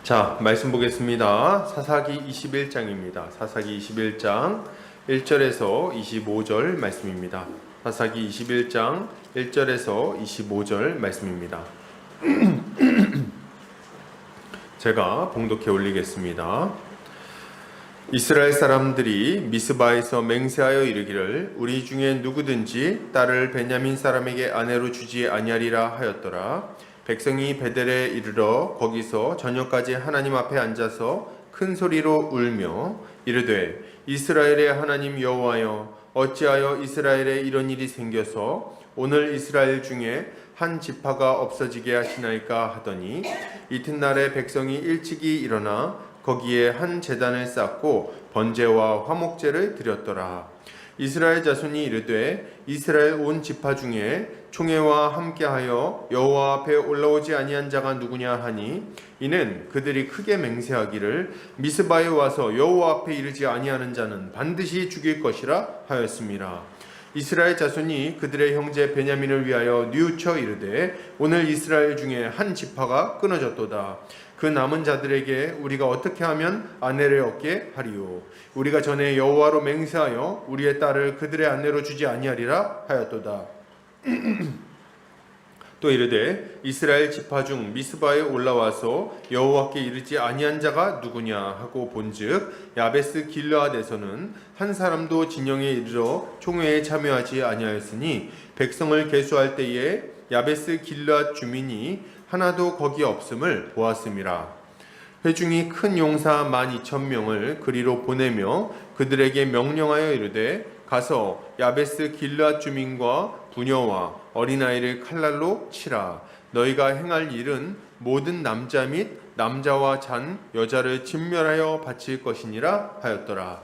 자, 말씀 보겠습니다. 사사기 21장입니다. 사사기 21장 1절에서 25절 말씀입니다. 사사기 21장 1절에서 25절 말씀입니다. 제가 봉독해 올리겠습니다. 이스라엘 사람들이 미스바에서 맹세하여 이르기를 우리 중에 누구든지 딸을 베냐민 사람에게 아내로 주지 아니하리라 하였더라. 백성이 베델에 이르러 거기서 저녁까지 하나님 앞에 앉아서 큰 소리로 울며 이르되 이스라엘의 하나님 여호와여 어찌하여 이스라엘에 이런 일이 생겨서 오늘 이스라엘 중에 한 지파가 없어지게 하시나이까 하더니 이튿날에 백성이 일찍이 일어나 거기에 한 제단을 쌓고 번제와 화목제를 드렸더라. 이스라엘 자손이 이르되 이스라엘 온 지파 중에 총회와 함께하여 여호와 앞에 올라오지 아니한 자가 누구냐 하니 이는 그들이 크게 맹세하기를 미스바에 와서 여호와 앞에 이르지 아니하는 자는 반드시 죽일 것이라 하였습니다. 이스라엘 자손이 그들의 형제 베냐민을 위하여 뉘우쳐 이르되 오늘 이스라엘 중에 한 지파가 끊어졌도다. 그 남은 자들에게 우리가 어떻게 하면 아내를 얻게 하리요? 우리가 전에 여호와로 맹세하여 우리의 딸을 그들의 아내로 주지 아니하리라 하였도다. 또 이르되 이스라엘 지파 중 미스바에 올라와서 여호와께 이르지 아니한 자가 누구냐 하고 본즉 야베스 길르앗에서는 한 사람도 진영에 이르러 총회에 참여하지 아니하였으니 백성을 계수할 때에 야베스 길르앗 주민이 하나도 거기 없음을 보았음이라. 회중이 큰 용사 12,000명을 그리로 보내며 그들에게 명령하여 이르되 가서 야베스 길르앗 주민과 부녀와 어린아이를 칼날로 치라. 너희가 행할 일은 모든 남자 및 남자와 잔 여자를 진멸하여 바칠 것이니라 하였더라.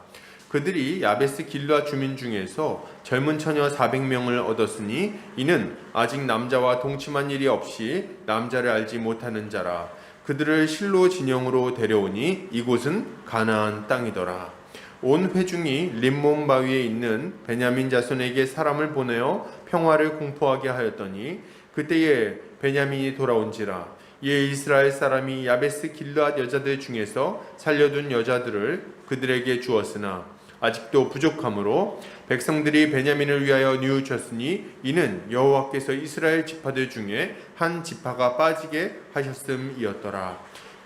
그들이 야베스 길르앗 주민 중에서 젊은 처녀 400명을 얻었으니 이는 아직 남자와 동침한 일이 없이 남자를 알지 못하는 자라. 그들을 실로 진영으로 데려오니 이곳은 가나안 땅이더라. 온 회중이 림몬 바위에 있는 베냐민 자손에게 사람을 보내어 평화를 공포하게 하였더니 그때에 베냐민이 돌아온지라. 이에 이스라엘 사람이 야베스 길르앗 여자들 중에서 살려둔 여자들을 그들에게 주었으나 아직도 부족하므로 백성들이 베냐민을 위하여 뉘우쳤으니 이는 여호와께서 이스라엘 지파들 중에 한 지파가 빠지게 하셨음이었더라.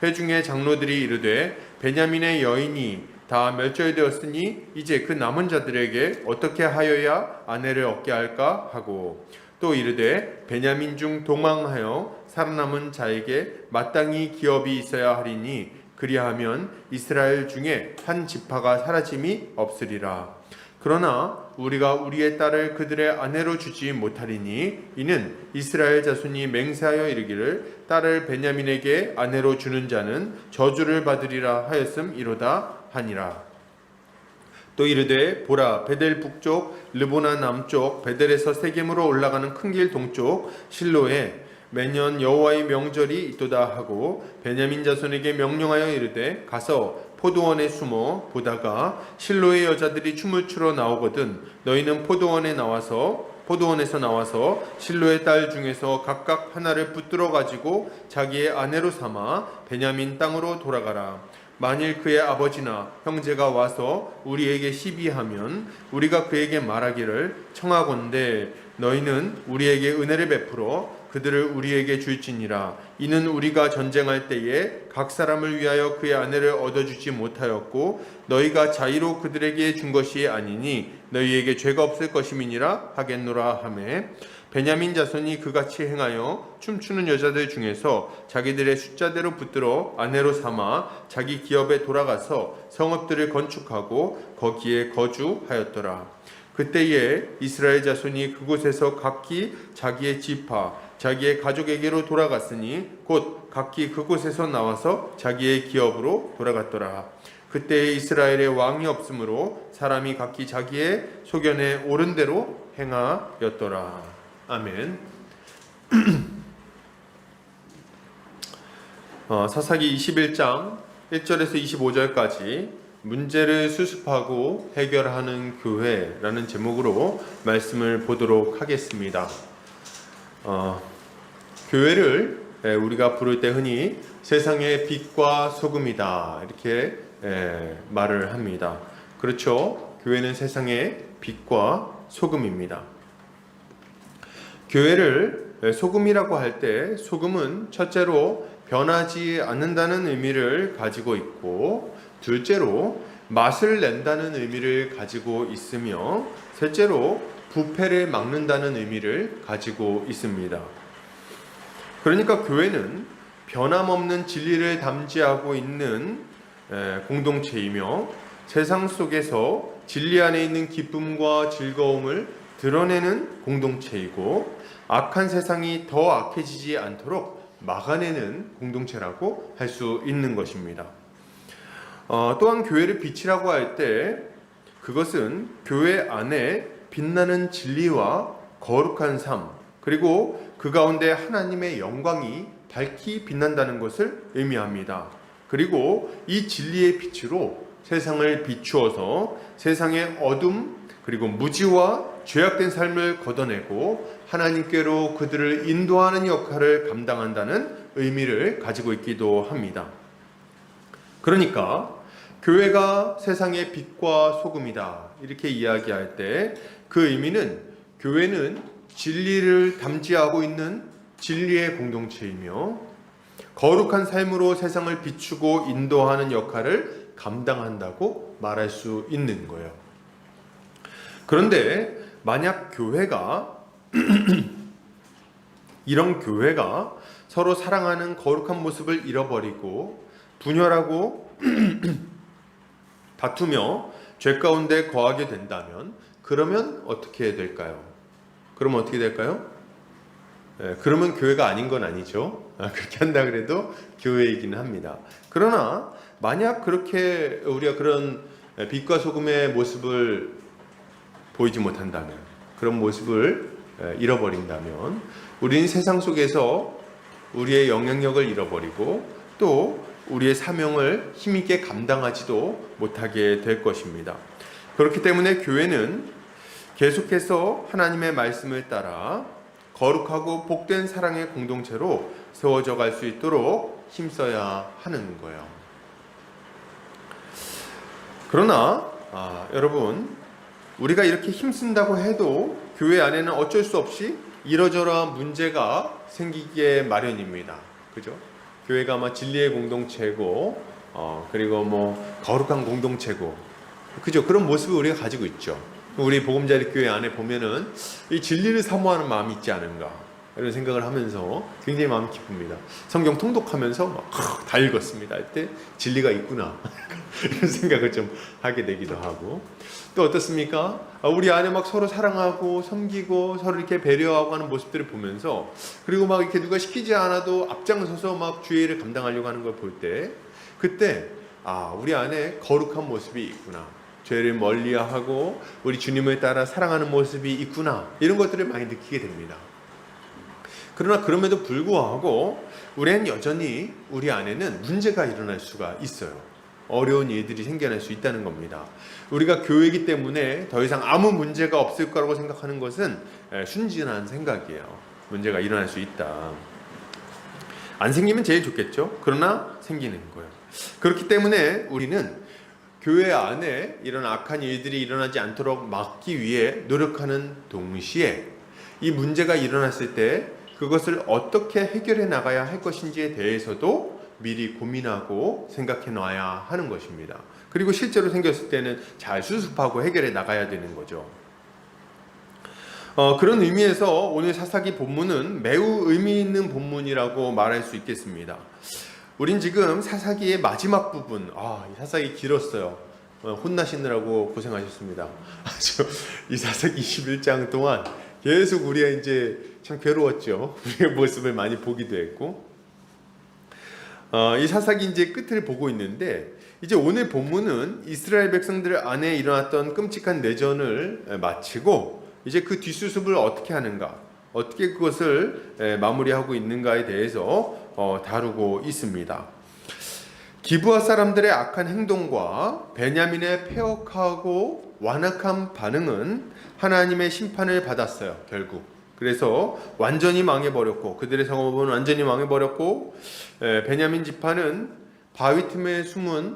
회중의 장로들이 이르되 베냐민의 여인이 다 멸절되었으니 이제 그 남은 자들에게 어떻게 하여야 아내를 얻게 할까 하고 또 이르되 베냐민 중 도망하여 살아남은 자에게 마땅히 기업이 있어야 하리니 그리하면 이스라엘 중에 한 지파가 사라짐이 없으리라. 그러나 우리가 우리의 딸을 그들의 아내로 주지 못하리니 이는 이스라엘 자손이 맹세하여 이르기를 딸을 베냐민에게 아내로 주는 자는 저주를 받으리라 하였음이로다 하니라. 또 이르되 보라 베델 북쪽 르보나 남쪽 베델에서 세겜으로 올라가는 큰 길 동쪽 실로에 매년 여호와의 명절이 있도다 하고 베냐민 자손에게 명령하여 이르되 가서 포도원에 숨어 보다가 실로의 여자들이 춤을 추러 나오거든 너희는 포도원에서 나와서 실로의 딸 중에서 각각 하나를 붙들어 가지고 자기의 아내로 삼아 베냐민 땅으로 돌아가라. 만일 그의 아버지나 형제가 와서 우리에게 시비하면 우리가 그에게 말하기를 청하건대 너희는 우리에게 은혜를 베풀어 그들을 우리에게 줄지니라. 이는 우리가 전쟁할 때에 각 사람을 위하여 그의 아내를 얻어주지 못하였고 너희가 자의로 그들에게 준 것이 아니니 너희에게 죄가 없을 것임이니라 하겠노라 하매 베냐민 자손이 그같이 행하여 춤추는 여자들 중에서 자기들의 숫자대로 붙들어 아내로 삼아 자기 기업에 돌아가서 성읍들을 건축하고 거기에 거주하였더라. 그때에 이스라엘 자손이 그곳에서 각기 자기의 지파 자기의 가족에게로 돌아갔으니 곧 각기 그곳에서 나와서 자기의 기업으로 돌아갔더라. 그때에 이스라엘에 왕이 없으므로 사람이 각기 자기의 소견에 옳은 대로 행하였더라. 아멘. 사사기 21장 1절에서 25절까지 문제를 수습하고 해결하는 교회라는 제목으로 말씀을 보도록 하겠습니다. 교회를 우리가 부를 때 흔히 세상의 빛과 소금이다. 이렇게 말을 합니다. 그렇죠? 교회는 세상의 빛과 소금입니다. 교회를 소금이라고 할 때 소금은 첫째로 변하지 않는다는 의미를 가지고 있고, 둘째로 맛을 낸다는 의미를 가지고 있으며, 셋째로 부패를 막는다는 의미를 가지고 있습니다. 그러니까 교회는 변함없는 진리를 담지하고 있는 공동체이며, 세상 속에서 진리 안에 있는 기쁨과 즐거움을 드러내는 공동체이고, 악한 세상이 더 악해지지 않도록 막아내는 공동체라고 할 수 있는 것입니다. 또한 교회를 빛이라고 할 때 그것은 교회 안에 빛나는 진리와 거룩한 삶, 그리고 그 가운데 하나님의 영광이 밝히 빛난다는 것을 의미합니다. 그리고 이 진리의 빛으로 세상을 비추어서 세상의 어둠, 그리고 무지와 죄악된 삶을 걷어내고 하나님께로 그들을 인도하는 역할을 감당한다는 의미를 가지고 있기도 합니다. 그러니까 교회가 세상의 빛과 소금이다, 이렇게 이야기할 때 그 의미는 교회는 진리를 담지하고 있는 진리의 공동체이며, 거룩한 삶으로 세상을 비추고 인도하는 역할을 감당한다고 말할 수 있는 거예요. 그런데 만약 교회가 이런 교회가 서로 사랑하는 거룩한 모습을 잃어버리고 분열하고 다투며 죄 가운데 거하게 된다면, 그러면 어떻게 될까요? 그러면 교회가 아닌 건 아니죠. 그렇게 한다 그래도 교회이기는 합니다. 그러나 만약 그렇게 우리가 그런 빛과 소금의 모습을 보이지 못한다면, 그런 모습을 잃어버린다면, 우리는 세상 속에서 우리의 영향력을 잃어버리고 또 우리의 사명을 힘있게 감당하지도 못하게 될 것입니다. 그렇기 때문에 교회는 계속해서 하나님의 말씀을 따라 거룩하고 복된 사랑의 공동체로 세워져 갈 수 있도록 힘써야 하는 거예요. 그러나 여러분, 우리가 이렇게 힘쓴다고 해도 교회 안에는 어쩔 수 없이 이러저러한 문제가 생기게 마련입니다. 그죠? 교회가 아마 진리의 공동체고, 그리고 거룩한 공동체고, 그죠? 그런 모습을 우리가 가지고 있죠. 우리 보금자리 교회 안에 보면은 이 진리를 사모하는 마음이 있지 않은가, 이런 생각을 하면서 굉장히 마음이 기쁩니다. 성경 통독하면서 다 읽었습니다. 이때 진리가 있구나 이런 생각을 좀 하게 되기도 하고, 또 어떻습니까? 우리 안에 서로 사랑하고 섬기고 서로 이렇게 배려하고 하는 모습들을 보면서, 그리고 이렇게 누가 시키지 않아도 앞장서서 주의 일을 감당하려고 하는 걸 볼 때, 그때 우리 안에 거룩한 모습이 있구나, 죄를 멀리하고 우리 주님을 따라 사랑하는 모습이 있구나, 이런 것들을 많이 느끼게 됩니다. 그러나 그럼에도 불구하고 우리는 여전히 우리 안에는 문제가 일어날 수가 있어요. 어려운 일들이 생겨날 수 있다는 겁니다. 우리가 교회이기 때문에 더 이상 아무 문제가 없을 거라고 생각하는 것은 순진한 생각이에요. 문제가 일어날 수 있다. 안 생기면 제일 좋겠죠. 그러나 생기는 거예요. 그렇기 때문에 우리는 교회 안에 이런 악한 일들이 일어나지 않도록 막기 위해 노력하는 동시에, 이 문제가 일어났을 때 그것을 어떻게 해결해 나가야 할 것인지에 대해서도 미리 고민하고 생각해 놔야 하는 것입니다. 그리고 실제로 생겼을 때는 잘 수습하고 해결해 나가야 되는 거죠. 그런 의미에서 오늘 사사기 본문은 매우 의미 있는 본문이라고 말할 수 있겠습니다. 우린 지금 사사기의 마지막 부분, 이 사사기 길었어요. 혼나시느라고 고생하셨습니다. 아주 이 사사기 21장 동안 계속 우리가 이제 참 괴로웠죠. 우리의 모습을 많이 보기도 했고, 이 사사기 이제 끝을 보고 있는데, 이제 오늘 본문은 이스라엘 백성들 안에 일어났던 끔찍한 내전을 마치고 이제 그 뒷수습을 어떻게 하는가, 어떻게 그것을 마무리하고 있는가에 대해서 다루고 있습니다. 기브아 사람들의 악한 행동과 베냐민의 폐역하고 완악한 반응은 하나님의 심판을 받았어요. 결국 그래서 완전히 망해버렸고 그들의 성읍은 완전히 망해버렸고 베냐민 지파는 바위 틈에 숨은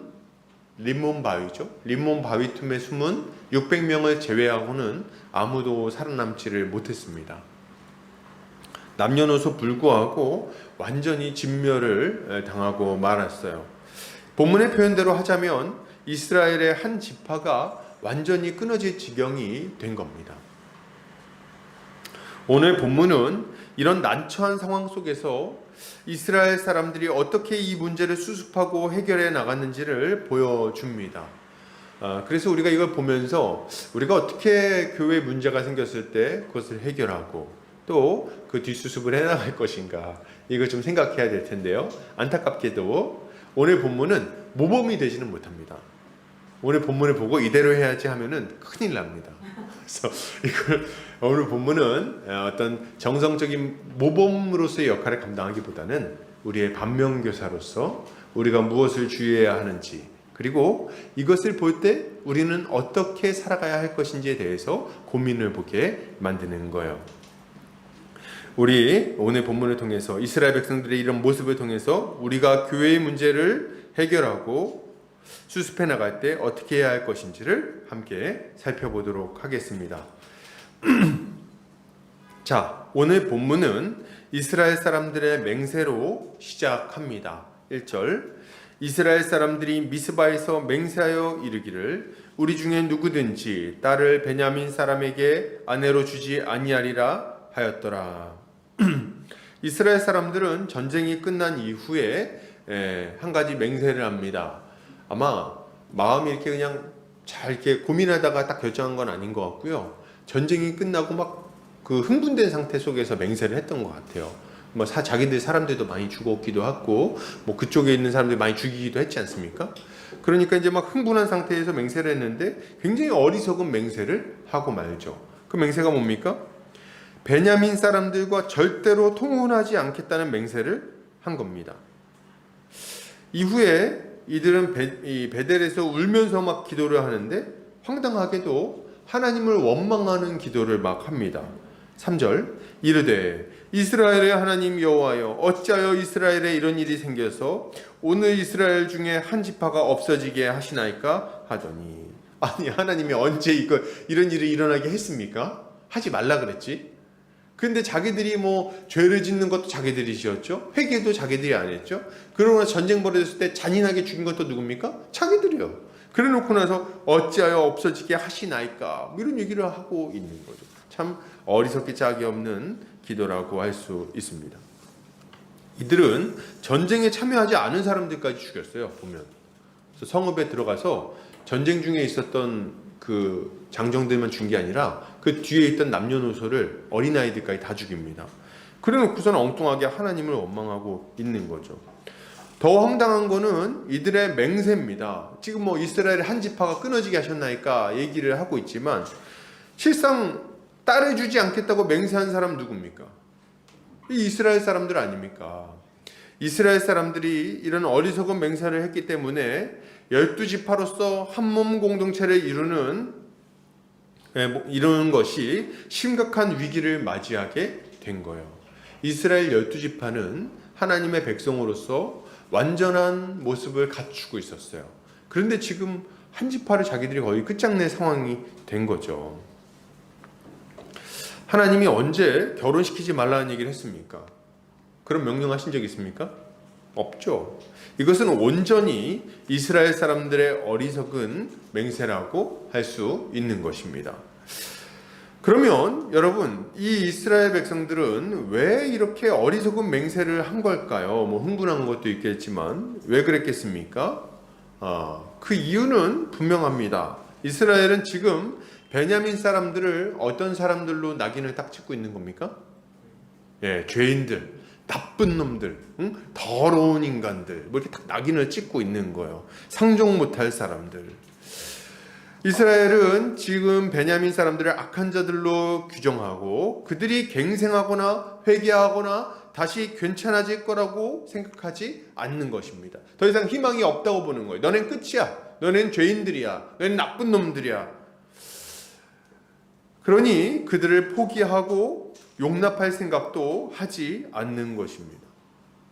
림몬 바위죠. 림몬 바위 틈에 숨은 600명을 제외하고는 아무도 살아남지를 못했습니다. 남녀노소 불구하고 완전히 진멸을 당하고 말았어요. 본문의 표현대로 하자면 이스라엘의 한 지파가 완전히 끊어질 지경이 된 겁니다. 오늘 본문은 이런 난처한 상황 속에서 이스라엘 사람들이 어떻게 이 문제를 수습하고 해결해 나갔는지를 보여줍니다. 그래서 우리가 이걸 보면서 우리가 어떻게 교회에 문제가 생겼을 때 그것을 해결하고 또 그 뒷수습을 해나갈 것인가, 이걸 좀 생각해야 될 텐데요. 안타깝게도 오늘 본문은 모범이 되지는 못합니다. 오늘 본문을 보고 이대로 해야지 하면은 큰일 납니다. 그래서 이걸 오늘 본문은 어떤 정성적인 모범으로서의 역할을 감당하기보다는 우리의 반면교사로서 우리가 무엇을 주의해야 하는지, 그리고 이것을 볼 때 우리는 어떻게 살아가야 할 것인지에 대해서 고민을 보게 만드는 거예요. 우리 오늘 본문을 통해서 이스라엘 백성들의 이런 모습을 통해서 우리가 교회의 문제를 해결하고 수습해 나갈 때 어떻게 해야 할 것인지를 함께 살펴보도록 하겠습니다. 자, 오늘 본문은 이스라엘 사람들의 맹세로 시작합니다. 1절, 이스라엘 사람들이 미스바에서 맹세하여 이르기를 우리 중에 누구든지 딸을 베냐민 사람에게 아내로 주지 아니하리라 하였더라. 이스라엘 사람들은 전쟁이 끝난 이후에 한 가지 맹세를 합니다. 아마 마음이 이렇게 그냥 잘 이렇게 고민하다가 딱 결정한 건 아닌 것 같고요. 전쟁이 끝나고 막 그 흥분된 상태 속에서 맹세를 했던 것 같아요. 뭐 자기들 사람들도 많이 죽었기도 하고, 뭐 그쪽에 있는 사람들 많이 죽이기도 했지 않습니까? 그러니까 이제 막 흥분한 상태에서 맹세를 했는데 굉장히 어리석은 맹세를 하고 말죠. 그 맹세가 뭡니까? 베냐민 사람들과 절대로 통혼하지 않겠다는 맹세를 한 겁니다. 이후에 이들은 베델에서 울면서 막 기도를 하는데 황당하게도 하나님을 원망하는 기도를 막 합니다. 3절, 이르되 이스라엘의 하나님 여호와여, 어찌하여 이스라엘에 이런 일이 생겨서 오늘 이스라엘 중에 한 지파가 없어지게 하시나이까 하더니, 아니 하나님이 언제 이런 일이 일어나게 했습니까? 하지 말라 그랬지. 근데 자기들이 뭐 죄를 짓는 것도 자기들이 지었죠. 회개도 자기들이 안 했죠. 그러나 전쟁 벌어졌을 때 잔인하게 죽인 것도 누굽니까? 자기들이요. 그래 놓고 나서 어찌하여 없어지게 하시나이까, 이런 얘기를 하고 있는 거죠. 참 어리석기 짝이 없는 기도라고 할 수 있습니다. 이들은 전쟁에 참여하지 않은 사람들까지 죽였어요. 보면 그래서 성읍에 들어가서 전쟁 중에 있었던 그 장정들만 죽인 게 아니라 그 뒤에 있던 남녀노소를, 어린아이들까지 다 죽입니다. 그래 놓고서는 엉뚱하게 하나님을 원망하고 있는 거죠. 더 황당한 거는 이들의 맹세입니다. 지금 뭐 이스라엘의 한 지파가 끊어지게 하셨나이까 얘기를 하고 있지만, 실상 딸을 주지 않겠다고 맹세한 사람 누굽니까? 이 이스라엘 사람들 아닙니까? 이스라엘 사람들이 이런 어리석은 맹세를 했기 때문에 12지파로서 한몸 공동체를 이루는 것이 심각한 위기를 맞이하게 된 거예요. 이스라엘 12지파는 하나님의 백성으로서 완전한 모습을 갖추고 있었어요. 그런데 지금 한 지파를 자기들이 거의 끝장낸 상황이 된 거죠. 하나님이 언제 결혼시키지 말라는 얘기를 했습니까? 그런 명령하신 적이 있습니까? 없죠. 이것은 온전히 이스라엘 사람들의 어리석은 맹세라고 할 수 있는 것입니다. 그러면 여러분, 이 이스라엘 백성들은 왜 이렇게 어리석은 맹세를 한 걸까요? 뭐 흥분한 것도 있겠지만 왜 그랬겠습니까? 그 이유는 분명합니다. 이스라엘은 지금 베냐민 사람들을 어떤 사람들로 낙인을 딱 찍고 있는 겁니까? 죄인들, 나쁜 놈들, 더러운 인간들, 뭐 이렇게 딱 낙인을 찍고 있는 거예요. 상종 못할 사람들. 이스라엘은 지금 베냐민 사람들을 악한 자들로 규정하고 그들이 갱생하거나 회개하거나 다시 괜찮아질 거라고 생각하지 않는 것입니다. 더 이상 희망이 없다고 보는 거예요. 너넨 끝이야. 너넨 죄인들이야. 너넨 나쁜 놈들이야. 그러니 그들을 포기하고 용납할 생각도 하지 않는 것입니다.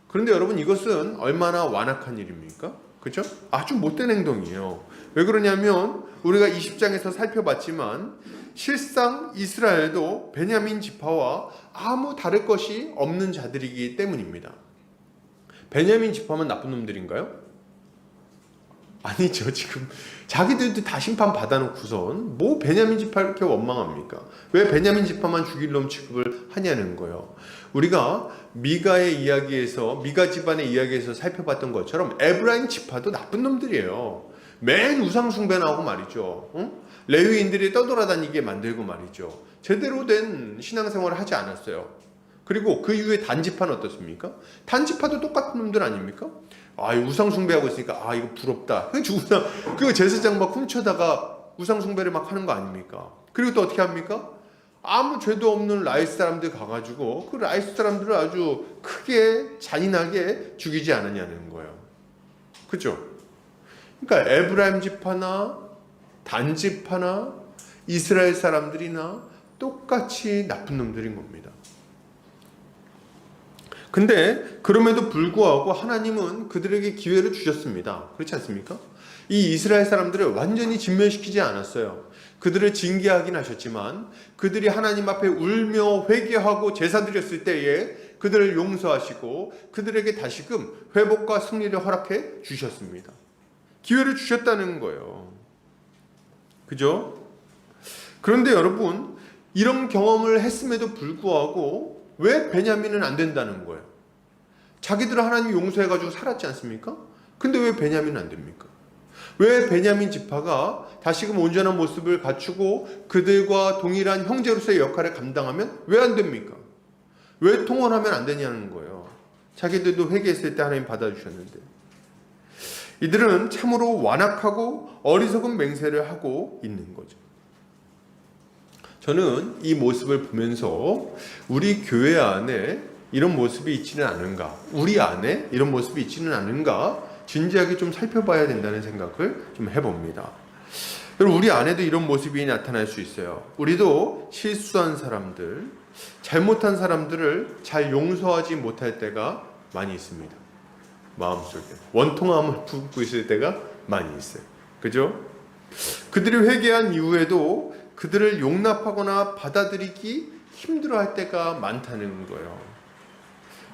그런데 여러분, 이것은 얼마나 완악한 일입니까? 그죠? 아주 못된 행동이에요. 왜 그러냐면 우리가 20장에서 살펴봤지만 실상 이스라엘도 베냐민 지파와 아무 다를 것이 없는 자들이기 때문입니다. 베냐민 지파만 나쁜 놈들인가요? 아니죠. 지금 자기들도 다 심판 받아놓고선 뭐 베냐민 지파 이렇게 원망합니까? 왜 베냐민 지파만 죽일 놈 취급을 하냐는 거예요. 우리가 미가의 이야기에서, 미가 집안의 이야기에서 살펴봤던 것처럼 에브라임 지파도 나쁜 놈들이에요. 맨 우상 숭배나 하고 말이죠. 레위인들이 떠돌아다니게 만들고 말이죠. 제대로 된 신앙생활을 하지 않았어요. 그리고 그 이후에 단지파는 어떻습니까? 단지파도 똑같은 놈들 아닙니까? 우상 숭배하고 있으니까 이거 부럽다. 그 제사장 막 훔쳐다가 우상 숭배를 막 하는 거 아닙니까? 그리고 또 어떻게 합니까? 아무 죄도 없는 라이스 사람들 가가지고 그 라이스 사람들을 아주 크게 잔인하게 죽이지 않았냐는 거예요. 그죠? 그러니까 에브라임 지파나 단지파나 이스라엘 사람들이나 똑같이 나쁜 놈들인 겁니다. 근데 그럼에도 불구하고 하나님은 그들에게 기회를 주셨습니다. 그렇지 않습니까? 이 이스라엘 사람들을 완전히 진멸시키지 않았어요. 그들을 징계하긴 하셨지만 그들이 하나님 앞에 울며 회개하고 제사 드렸을 때에 그들을 용서하시고 그들에게 다시금 회복과 승리를 허락해 주셨습니다. 기회를 주셨다는 거예요. 그죠? 그런데 여러분, 이런 경험을 했음에도 불구하고 왜 베냐민은 안 된다는 거예요? 자기들은 하나님 용서해가지고 살았지 않습니까? 근데 왜 베냐민은 안 됩니까? 왜 베냐민 지파가 다시금 온전한 모습을 갖추고 그들과 동일한 형제로서의 역할을 감당하면 왜 안 됩니까? 왜 통원하면 안 되냐는 거예요. 자기들도 회개했을 때 하나님 받아주셨는데. 이들은 참으로 완악하고 어리석은 맹세를 하고 있는 거죠. 저는 이 모습을 보면서 우리 교회 안에 이런 모습이 있지는 않은가, 우리 안에 이런 모습이 있지는 않은가 진지하게 좀 살펴봐야 된다는 생각을 좀 해봅니다. 여러분, 우리 안에도 이런 모습이 나타날 수 있어요. 우리도 실수한 사람들, 잘못한 사람들을 잘 용서하지 못할 때가 많이 있습니다. 마음속에 원통함을 품고 있을 때가 많이 있어요. 그죠? 그들이 회개한 이후에도 그들을 용납하거나 받아들이기 힘들어할 때가 많다는 거예요.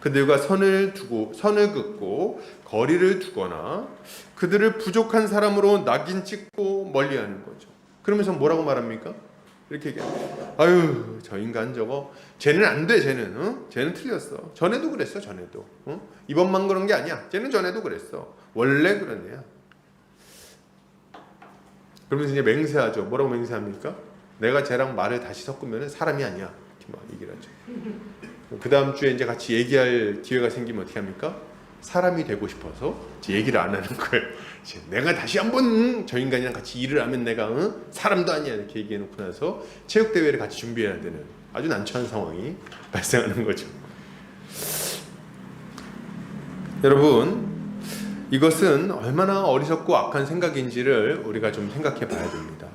그들과 선을 긋고 거리를 두거나 그들을 부족한 사람으로 낙인 찍고 멀리하는 거죠. 그러면서 뭐라고 말합니까? 이렇게 얘기해요. 아유, 저 인간 저거 쟤는 안 돼. 쟤는 틀렸어. 전에도 그랬어. 전에도. 이번만 그런 게 아니야. 쟤는 전에도 그랬어. 원래 그런 애야. 그러면서 이제 맹세하죠. 뭐라고 맹세합니까? 내가 쟤랑 말을 다시 섞으면 사람이 아니야. 이렇게 막 얘기를 하죠. 그 다음 주에 이제 같이 얘기할 기회가 생기면 어떻게 합니까? 사람이 되고 싶어서 이제 얘기를 안 하는 거예요. 내가 다시 한번 저 인간이랑 같이 일을 하면 내가 사람도 아니야 이렇게 얘기해 놓고 나서 체육대회를 같이 준비해야 되는 아주 난처한 상황이 발생하는 거죠. 여러분, 이것은 얼마나 어리석고 악한 생각인지를 우리가 좀 생각해 봐야 됩니다.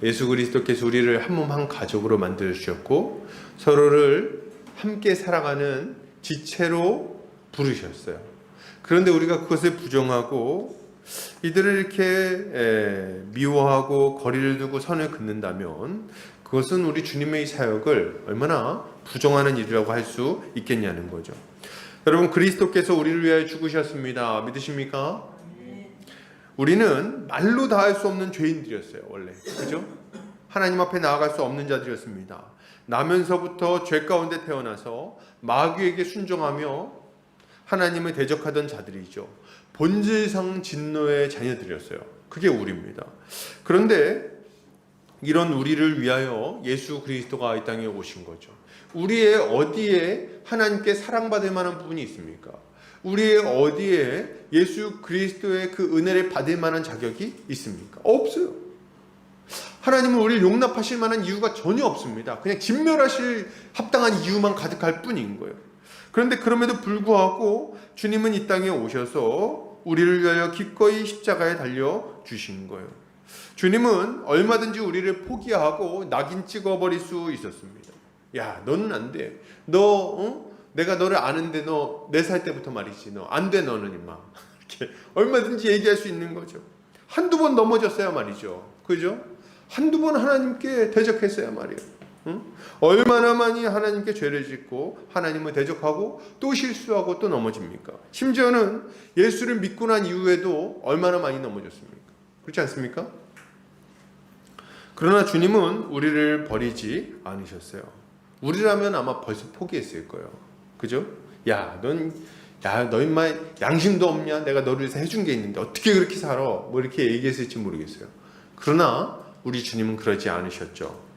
예수 그리스도께서 우리를 한 몸 한 가족으로 만들어 주셨고 서로를 함께 살아가는 지체로 부르셨어요. 그런데 우리가 그것을 부정하고 이들을 이렇게 미워하고 거리를 두고 선을 긋는다면 그것은 우리 주님의 사역을 얼마나 부정하는 일이라고 할 수 있겠냐는 거죠. 여러분, 그리스도께서 우리를 위하여 죽으셨습니다. 믿으십니까? 우리는 말로 다 할 수 없는 죄인들이었어요. 원래. 그죠? 하나님 앞에 나아갈 수 없는 자들이었습니다. 나면서부터 죄 가운데 태어나서 마귀에게 순종하며 하나님을 대적하던 자들이죠. 본질상 진노의 자녀들이었어요. 그게 우리입니다. 그런데 이런 우리를 위하여 예수 그리스도가 이 땅에 오신 거죠. 우리의 어디에 하나님께 사랑받을 만한 부분이 있습니까? 우리의 어디에 예수 그리스도의 그 은혜를 받을 만한 자격이 있습니까? 없어요. 하나님은 우리를 용납하실 만한 이유가 전혀 없습니다. 그냥 진멸하실 합당한 이유만 가득할 뿐인 거예요. 그런데 그럼에도 불구하고 주님은 이 땅에 오셔서 우리를 위하여 기꺼이 십자가에 달려 주신 거예요. 주님은 얼마든지 우리를 포기하고 낙인 찍어버릴 수 있었습니다. 야, 너는 안 돼. 내가 너를 아는데 너 4살 때부터 말이지. 너 안 돼, 너는 임마. 이렇게 얼마든지 얘기할 수 있는 거죠. 한두 번 넘어졌어야 말이죠. 그죠? 한두 번 하나님께 대적했어야 말이에요. 얼마나 많이 하나님께 죄를 짓고 하나님을 대적하고 또 실수하고 또 넘어집니까? 심지어는 예수를 믿고 난 이후에도 얼마나 많이 넘어졌습니까? 그렇지 않습니까? 그러나 주님은 우리를 버리지 않으셨어요. 우리라면 아마 벌써 포기했을 거예요. 그죠? 너 인마 양심도 없냐? 내가 너를 위해서 해준 게 있는데 어떻게 그렇게 살아? 뭐 이렇게 얘기했을지 모르겠어요. 그러나 우리 주님은 그러지 않으셨죠.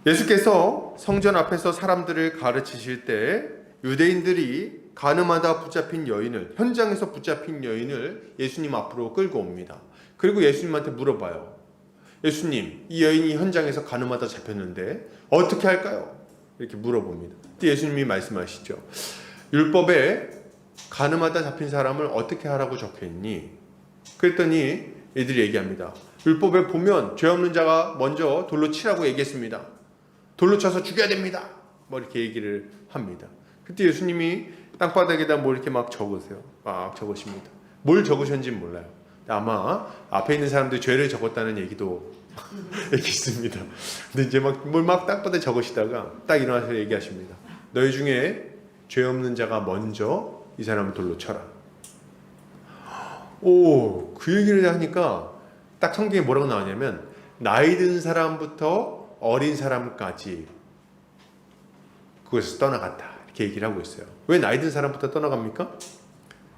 예수께서 성전 앞에서 사람들을 가르치실 때 유대인들이 가늠하다 붙잡힌 여인을, 현장에서 붙잡힌 여인을 예수님 앞으로 끌고 옵니다. 그리고 예수님한테 물어봐요. 예수님, 이 여인이 현장에서 가늠하다 잡혔는데 어떻게 할까요? 이렇게 물어봅니다. 그때 예수님이 말씀하시죠. 율법에 가늠하다 잡힌 사람을 어떻게 하라고 적혀있니? 그랬더니 애들이 얘기합니다. 율법에 보면 죄 없는 자가 먼저 돌로 치라고 얘기했습니다. 돌로 쳐서 죽여야 됩니다. 뭐 이렇게 얘기를 합니다. 그때 예수님이 땅바닥에다 뭐 이렇게 막 적으세요. 막 적으십니다. 뭘 적으셨는지는 몰라요. 아마 앞에 있는 사람들이 죄를 적었다는 얘기도 있습니다. 근데 이제 뭘 막 땅바닥에 적으시다가 딱 일어나서 얘기하십니다. 너희 중에 죄 없는 자가 먼저 이 사람을 돌로 쳐라. 그 얘기를 하니까 딱 성경에 뭐라고 나오냐면 나이 든 사람부터 어린 사람까지 그것에서 떠나갔다. 이렇게 얘기를 하고 있어요. 왜 나이 든 사람부터 떠나갑니까?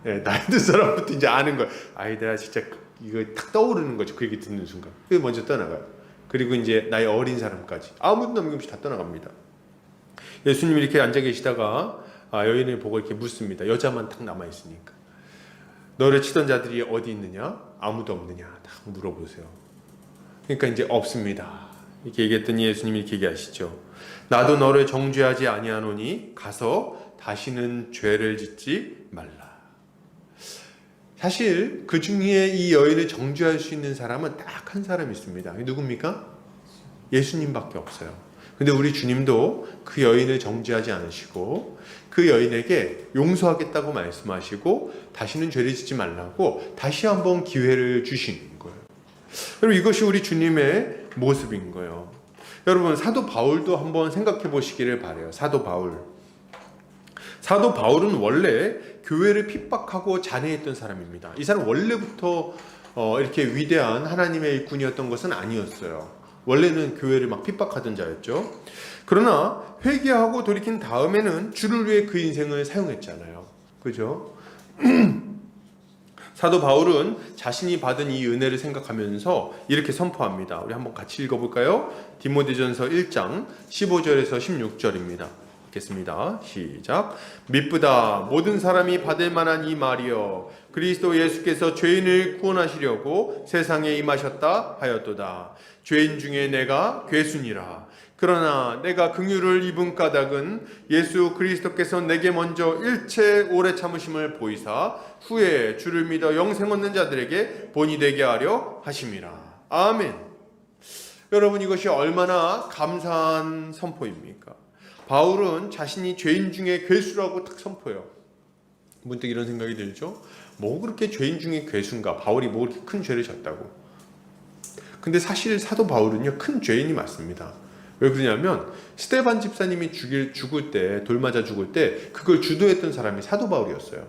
네, 나이 든 사람부터 이제 아는 거예요. 내가 진짜 이거 탁 떠오르는 거죠. 그 얘기 듣는 순간. 그게 먼저 떠나가요. 그리고 이제 나이 어린 사람까지 아무도 남김없이 다 떠나갑니다. 예수님이 이렇게 앉아 계시다가 여인을 보고 이렇게 묻습니다. 여자만 딱 남아있으니까. 너를 치던 자들이 어디 있느냐? 아무도 없느냐? 딱 물어보세요. 그러니까 이제 없습니다. 이렇게 얘기했더니 예수님이 이렇게 얘기하시죠. 나도 너를 정죄하지 아니하노니 가서 다시는 죄를 짓지 말라. 사실 그 중에 이 여인을 정죄할 수 있는 사람은 딱 한 사람이 있습니다. 누굽니까? 예수님밖에 없어요. 근데 우리 주님도 그 여인을 정죄하지 않으시고 그 여인에게 용서하겠다고 말씀하시고 다시는 죄를 짓지 말라고 다시 한번 기회를 주시는 거예요. 여러분, 이것이 우리 주님의 모습인 거예요. 여러분, 사도 바울도 한번 생각해 보시기를 바라요. 사도 바울은 원래 교회를 핍박하고 잔해했던 사람입니다. 이 사람 원래부터 이렇게 위대한 하나님의 일꾼이었던 것은 아니었어요. 원래는 교회를 막 핍박하던 자였죠. 그러나 회개하고 돌이킨 다음에는 주를 위해 그 인생을 사용했잖아요. 그죠? 사도 바울은 자신이 받은 이 은혜를 생각하면서 이렇게 선포합니다. 우리 한번 같이 읽어볼까요? 디모데전서 1장 15절에서 16절입니다. 읽겠습니다. 시작. 미쁘다 모든 사람이 받을 만한 이 말이여 그리스도 예수께서 죄인을 구원하시려고 세상에 임하셨다 하였도다. 죄인 중에 내가 괴순이라. 그러나 내가 긍휼을 입은 까닭은 예수 그리스도께서 내게 먼저 일체 오래 참으심을 보이사 후에 주를 믿어 영생 얻는 자들에게 본이 되게 하려 하심이라. 아멘. 여러분, 이것이 얼마나 감사한 선포입니까? 바울은 자신이 죄인 중에 괴수라고 딱 선포해요. 문득 이런 생각이 들죠. 뭐 그렇게 죄인 중에 괴수인가? 바울이 뭐 그렇게 큰 죄를 졌다고? 근데 사실 사도 바울은요, 큰 죄인이 맞습니다. 왜 그러냐면 스데반 집사님이 죽을 때, 돌 맞아 죽을 때 그걸 주도했던 사람이 사도 바울이었어요.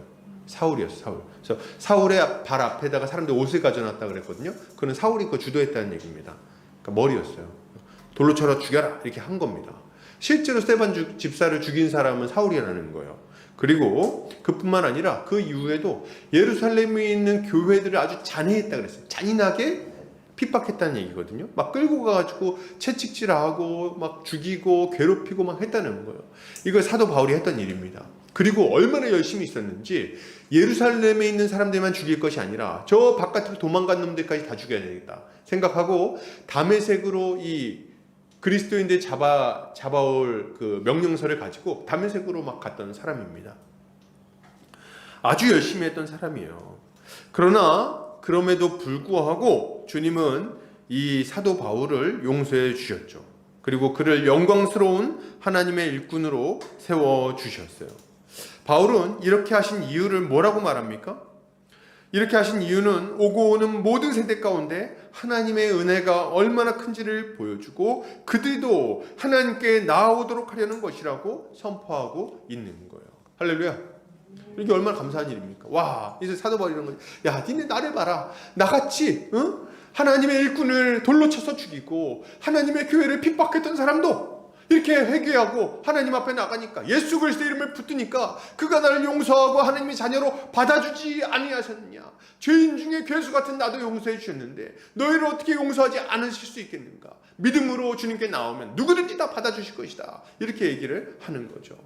사울이었어요. 그래서 사울의 발 앞에다가 사람들 옷을 가져놨다 그랬거든요. 그는 사울이 그거 주도했다는 얘기입니다. 그러니까 머리였어요. 돌로 쳐라 죽여라 이렇게 한 겁니다. 실제로 스데반 집사를 죽인 사람은 사울이라는 거예요. 그리고 그뿐만 아니라 그 이후에도 예루살렘에 있는 교회들을 아주 잔해했다 그랬어요. 잔인하게 핍박했다는 얘기거든요. 막 끌고 가가지고 채찍질하고 막 죽이고 괴롭히고 막 했다는 거예요. 이걸 사도 바울이 했던 일입니다. 그리고 얼마나 열심히 있었는지 예루살렘에 있는 사람들만 죽일 것이 아니라 저 바깥으로 도망간 놈들까지 다 죽여야 되겠다 생각하고 다메섹으로 이 그리스도인들 잡아올 그 명령서를 가지고 다메섹으로 막 갔던 사람입니다. 아주 열심히 했던 사람이에요. 그럼에도 불구하고 주님은 이 사도 바울을 용서해 주셨죠. 그리고 그를 영광스러운 하나님의 일꾼으로 세워주셨어요. 바울은 이렇게 하신 이유를 뭐라고 말합니까? 이렇게 하신 이유는 오고 오는 모든 세대 가운데 하나님의 은혜가 얼마나 큰지를 보여주고 그들도 하나님께 나아오도록 하려는 것이라고 선포하고 있는 거예요. 할렐루야. 이게 얼마나 감사한 일입니까? 와, 이제 사도 바울이 이런 거지. 야, 니네 나를 봐라. 나같이 하나님의 일꾼을 돌로 쳐서 죽이고 하나님의 교회를 핍박했던 사람도 이렇게 회개하고 하나님 앞에 나가니까 예수 그리스도의 이름을 붙드니까 그가 나를 용서하고 하나님의 자녀로 받아주지 아니하셨느냐. 죄인 중에 괴수 같은 나도 용서해 주셨는데 너희를 어떻게 용서하지 않으실 수 있겠는가. 믿음으로 주님께 나오면 누구든지 다 받아주실 것이다. 이렇게 얘기를 하는 거죠.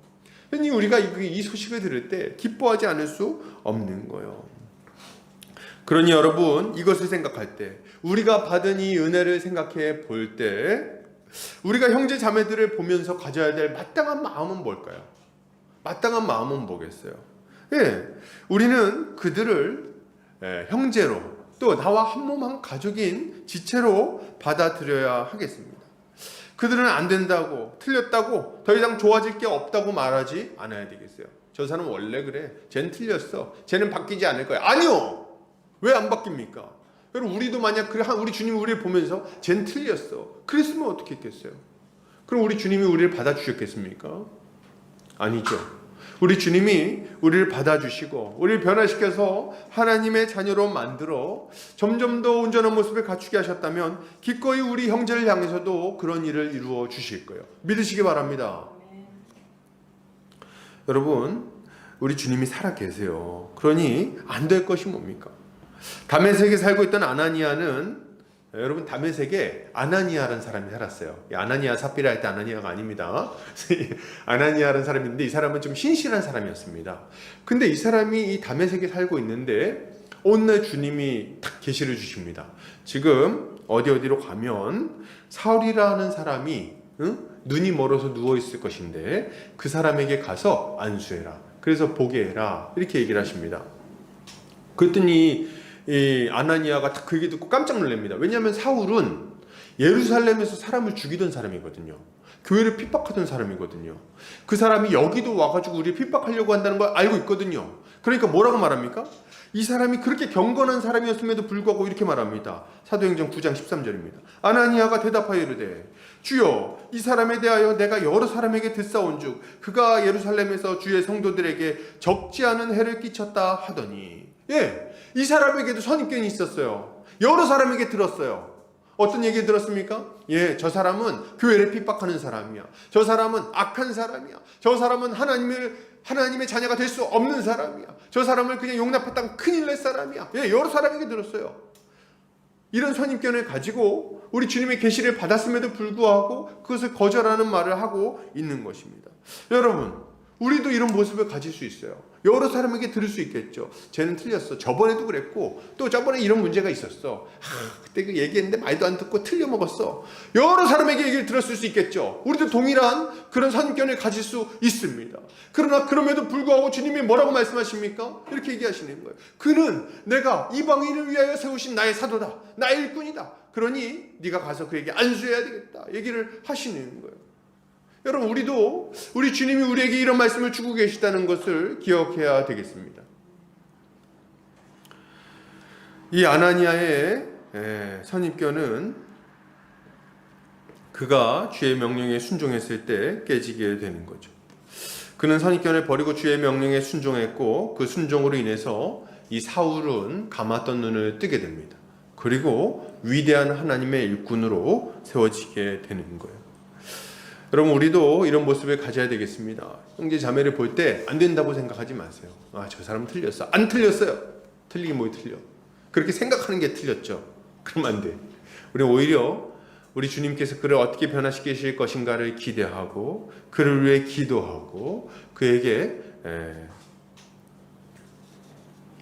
그러니 우리가 이 소식을 들을 때 기뻐하지 않을 수 없는 거예요. 그러니 여러분, 이것을 생각할 때, 우리가 받은 이 은혜를 생각해 볼 때 우리가 형제 자매들을 보면서 가져야 될 마땅한 마음은 뭘까요? 마땅한 마음은 뭐겠어요? 예, 우리는 그들을 형제로, 또 나와 한 몸 한 가족인 지체로 받아들여야 하겠습니다. 그들은 안 된다고, 틀렸다고, 더 이상 좋아질 게 없다고 말하지 않아야 되겠어요. 저 사람 원래 그래, 쟤는 틀렸어, 쟤는 바뀌지 않을 거야. 아니요! 왜 안 바뀝니까? 여러분, 우리도 만약 우리 주님이 우리를 보면서 쟤는 틀렸어, 그랬으면 어떻게 했겠어요? 그럼 우리 주님이 우리를 받아주셨겠습니까? 아니죠. 우리 주님이 우리를 받아주시고 우리를 변화시켜서 하나님의 자녀로 만들어 점점 더 온전한 모습을 갖추게 하셨다면 기꺼이 우리 형제를 향해서도 그런 일을 이루어 주실 거예요. 믿으시기 바랍니다. 여러분, 우리 주님이 살아 계세요. 그러니 안 될 것이 뭡니까? 다메섹에 살고 있던 아나니아는, 여러분, 다메섹에 아나니아라는 사람이 살았어요. 아나니아 삽비라 할 때 아나니아가 아닙니다. 아나니아라는 사람이 있는데 이 사람은 좀 신실한 사람이었습니다. 근데 이 사람이 이 다메섹에 살고 있는데 어느 날 주님이 딱 계시를 주십니다. 지금 어디로 가면 사울이라는 사람이 눈이 멀어서 누워있을 것인데 그 사람에게 가서 안수해라. 그래서 보게 해라. 이렇게 얘기를 하십니다. 그랬더니 이 아나니아가 딱 그 얘기 듣고 깜짝 놀랍니다. 왜냐하면 사울은 예루살렘에서 사람을 죽이던 사람이거든요. 교회를 핍박하던 사람이거든요. 그 사람이 여기도 와가지고 우리를 핍박하려고 한다는 걸 알고 있거든요. 그러니까 뭐라고 말합니까? 이 사람이 그렇게 경건한 사람이었음에도 불구하고 이렇게 말합니다. 사도행전 9장 13절입니다. 아나니아가 대답하여 이르되 주여, 이 사람에 대하여 내가 여러 사람에게 듣사온즉 그가 예루살렘에서 주의 성도들에게 적지 않은 해를 끼쳤다 하더니, 이 사람에게도 선입견이 있었어요. 여러 사람에게 들었어요. 어떤 얘기 들었습니까? 저 사람은 교회를 핍박하는 사람이야. 저 사람은 악한 사람이야. 저 사람은 하나님의 자녀가 될 수 없는 사람이야. 저 사람을 그냥 용납했다면 큰일 날 사람이야. 여러 사람에게 들었어요. 이런 선입견을 가지고 우리 주님의 계시를 받았음에도 불구하고 그것을 거절하는 말을 하고 있는 것입니다. 여러분, 우리도 이런 모습을 가질 수 있어요. 여러 사람에게 들을 수 있겠죠. 쟤는 틀렸어. 저번에도 그랬고 또 저번에 이런 문제가 있었어. 그때 그 얘기했는데 말도 안 듣고 틀려먹었어. 여러 사람에게 얘기를 들었을 수 있겠죠. 우리도 동일한 그런 선입견을 가질 수 있습니다. 그러나 그럼에도 불구하고 주님이 뭐라고 말씀하십니까? 이렇게 얘기하시는 거예요. 그는 내가 이방인을 위하여 세우신 나의 사도다. 나의 일꾼이다. 그러니 네가 가서 그에게 안수해야 되겠다. 얘기를 하시는 거예요. 여러분, 우리도 우리 주님이 우리에게 이런 말씀을 주고 계시다는 것을 기억해야 되겠습니다. 이 아나니아의 선입견은 그가 주의 명령에 순종했을 때 깨지게 되는 거죠. 그는 선입견을 버리고 주의 명령에 순종했고 그 순종으로 인해서 이 사울은 감았던 눈을 뜨게 됩니다. 그리고 위대한 하나님의 일꾼으로 세워지게 되는 거예요. 여러분, 우리도 이런 모습을 가져야 되겠습니다. 형제 자매를 볼 때 안 된다고 생각하지 마세요. 저 사람 틀렸어. 안 틀렸어요. 틀리긴 뭐 틀려. 그렇게 생각하는 게 틀렸죠. 그러면 안 돼. 우리는 오히려 우리 주님께서 그를 어떻게 변화시키실 것인가를 기대하고 그를 위해 기도하고 그에게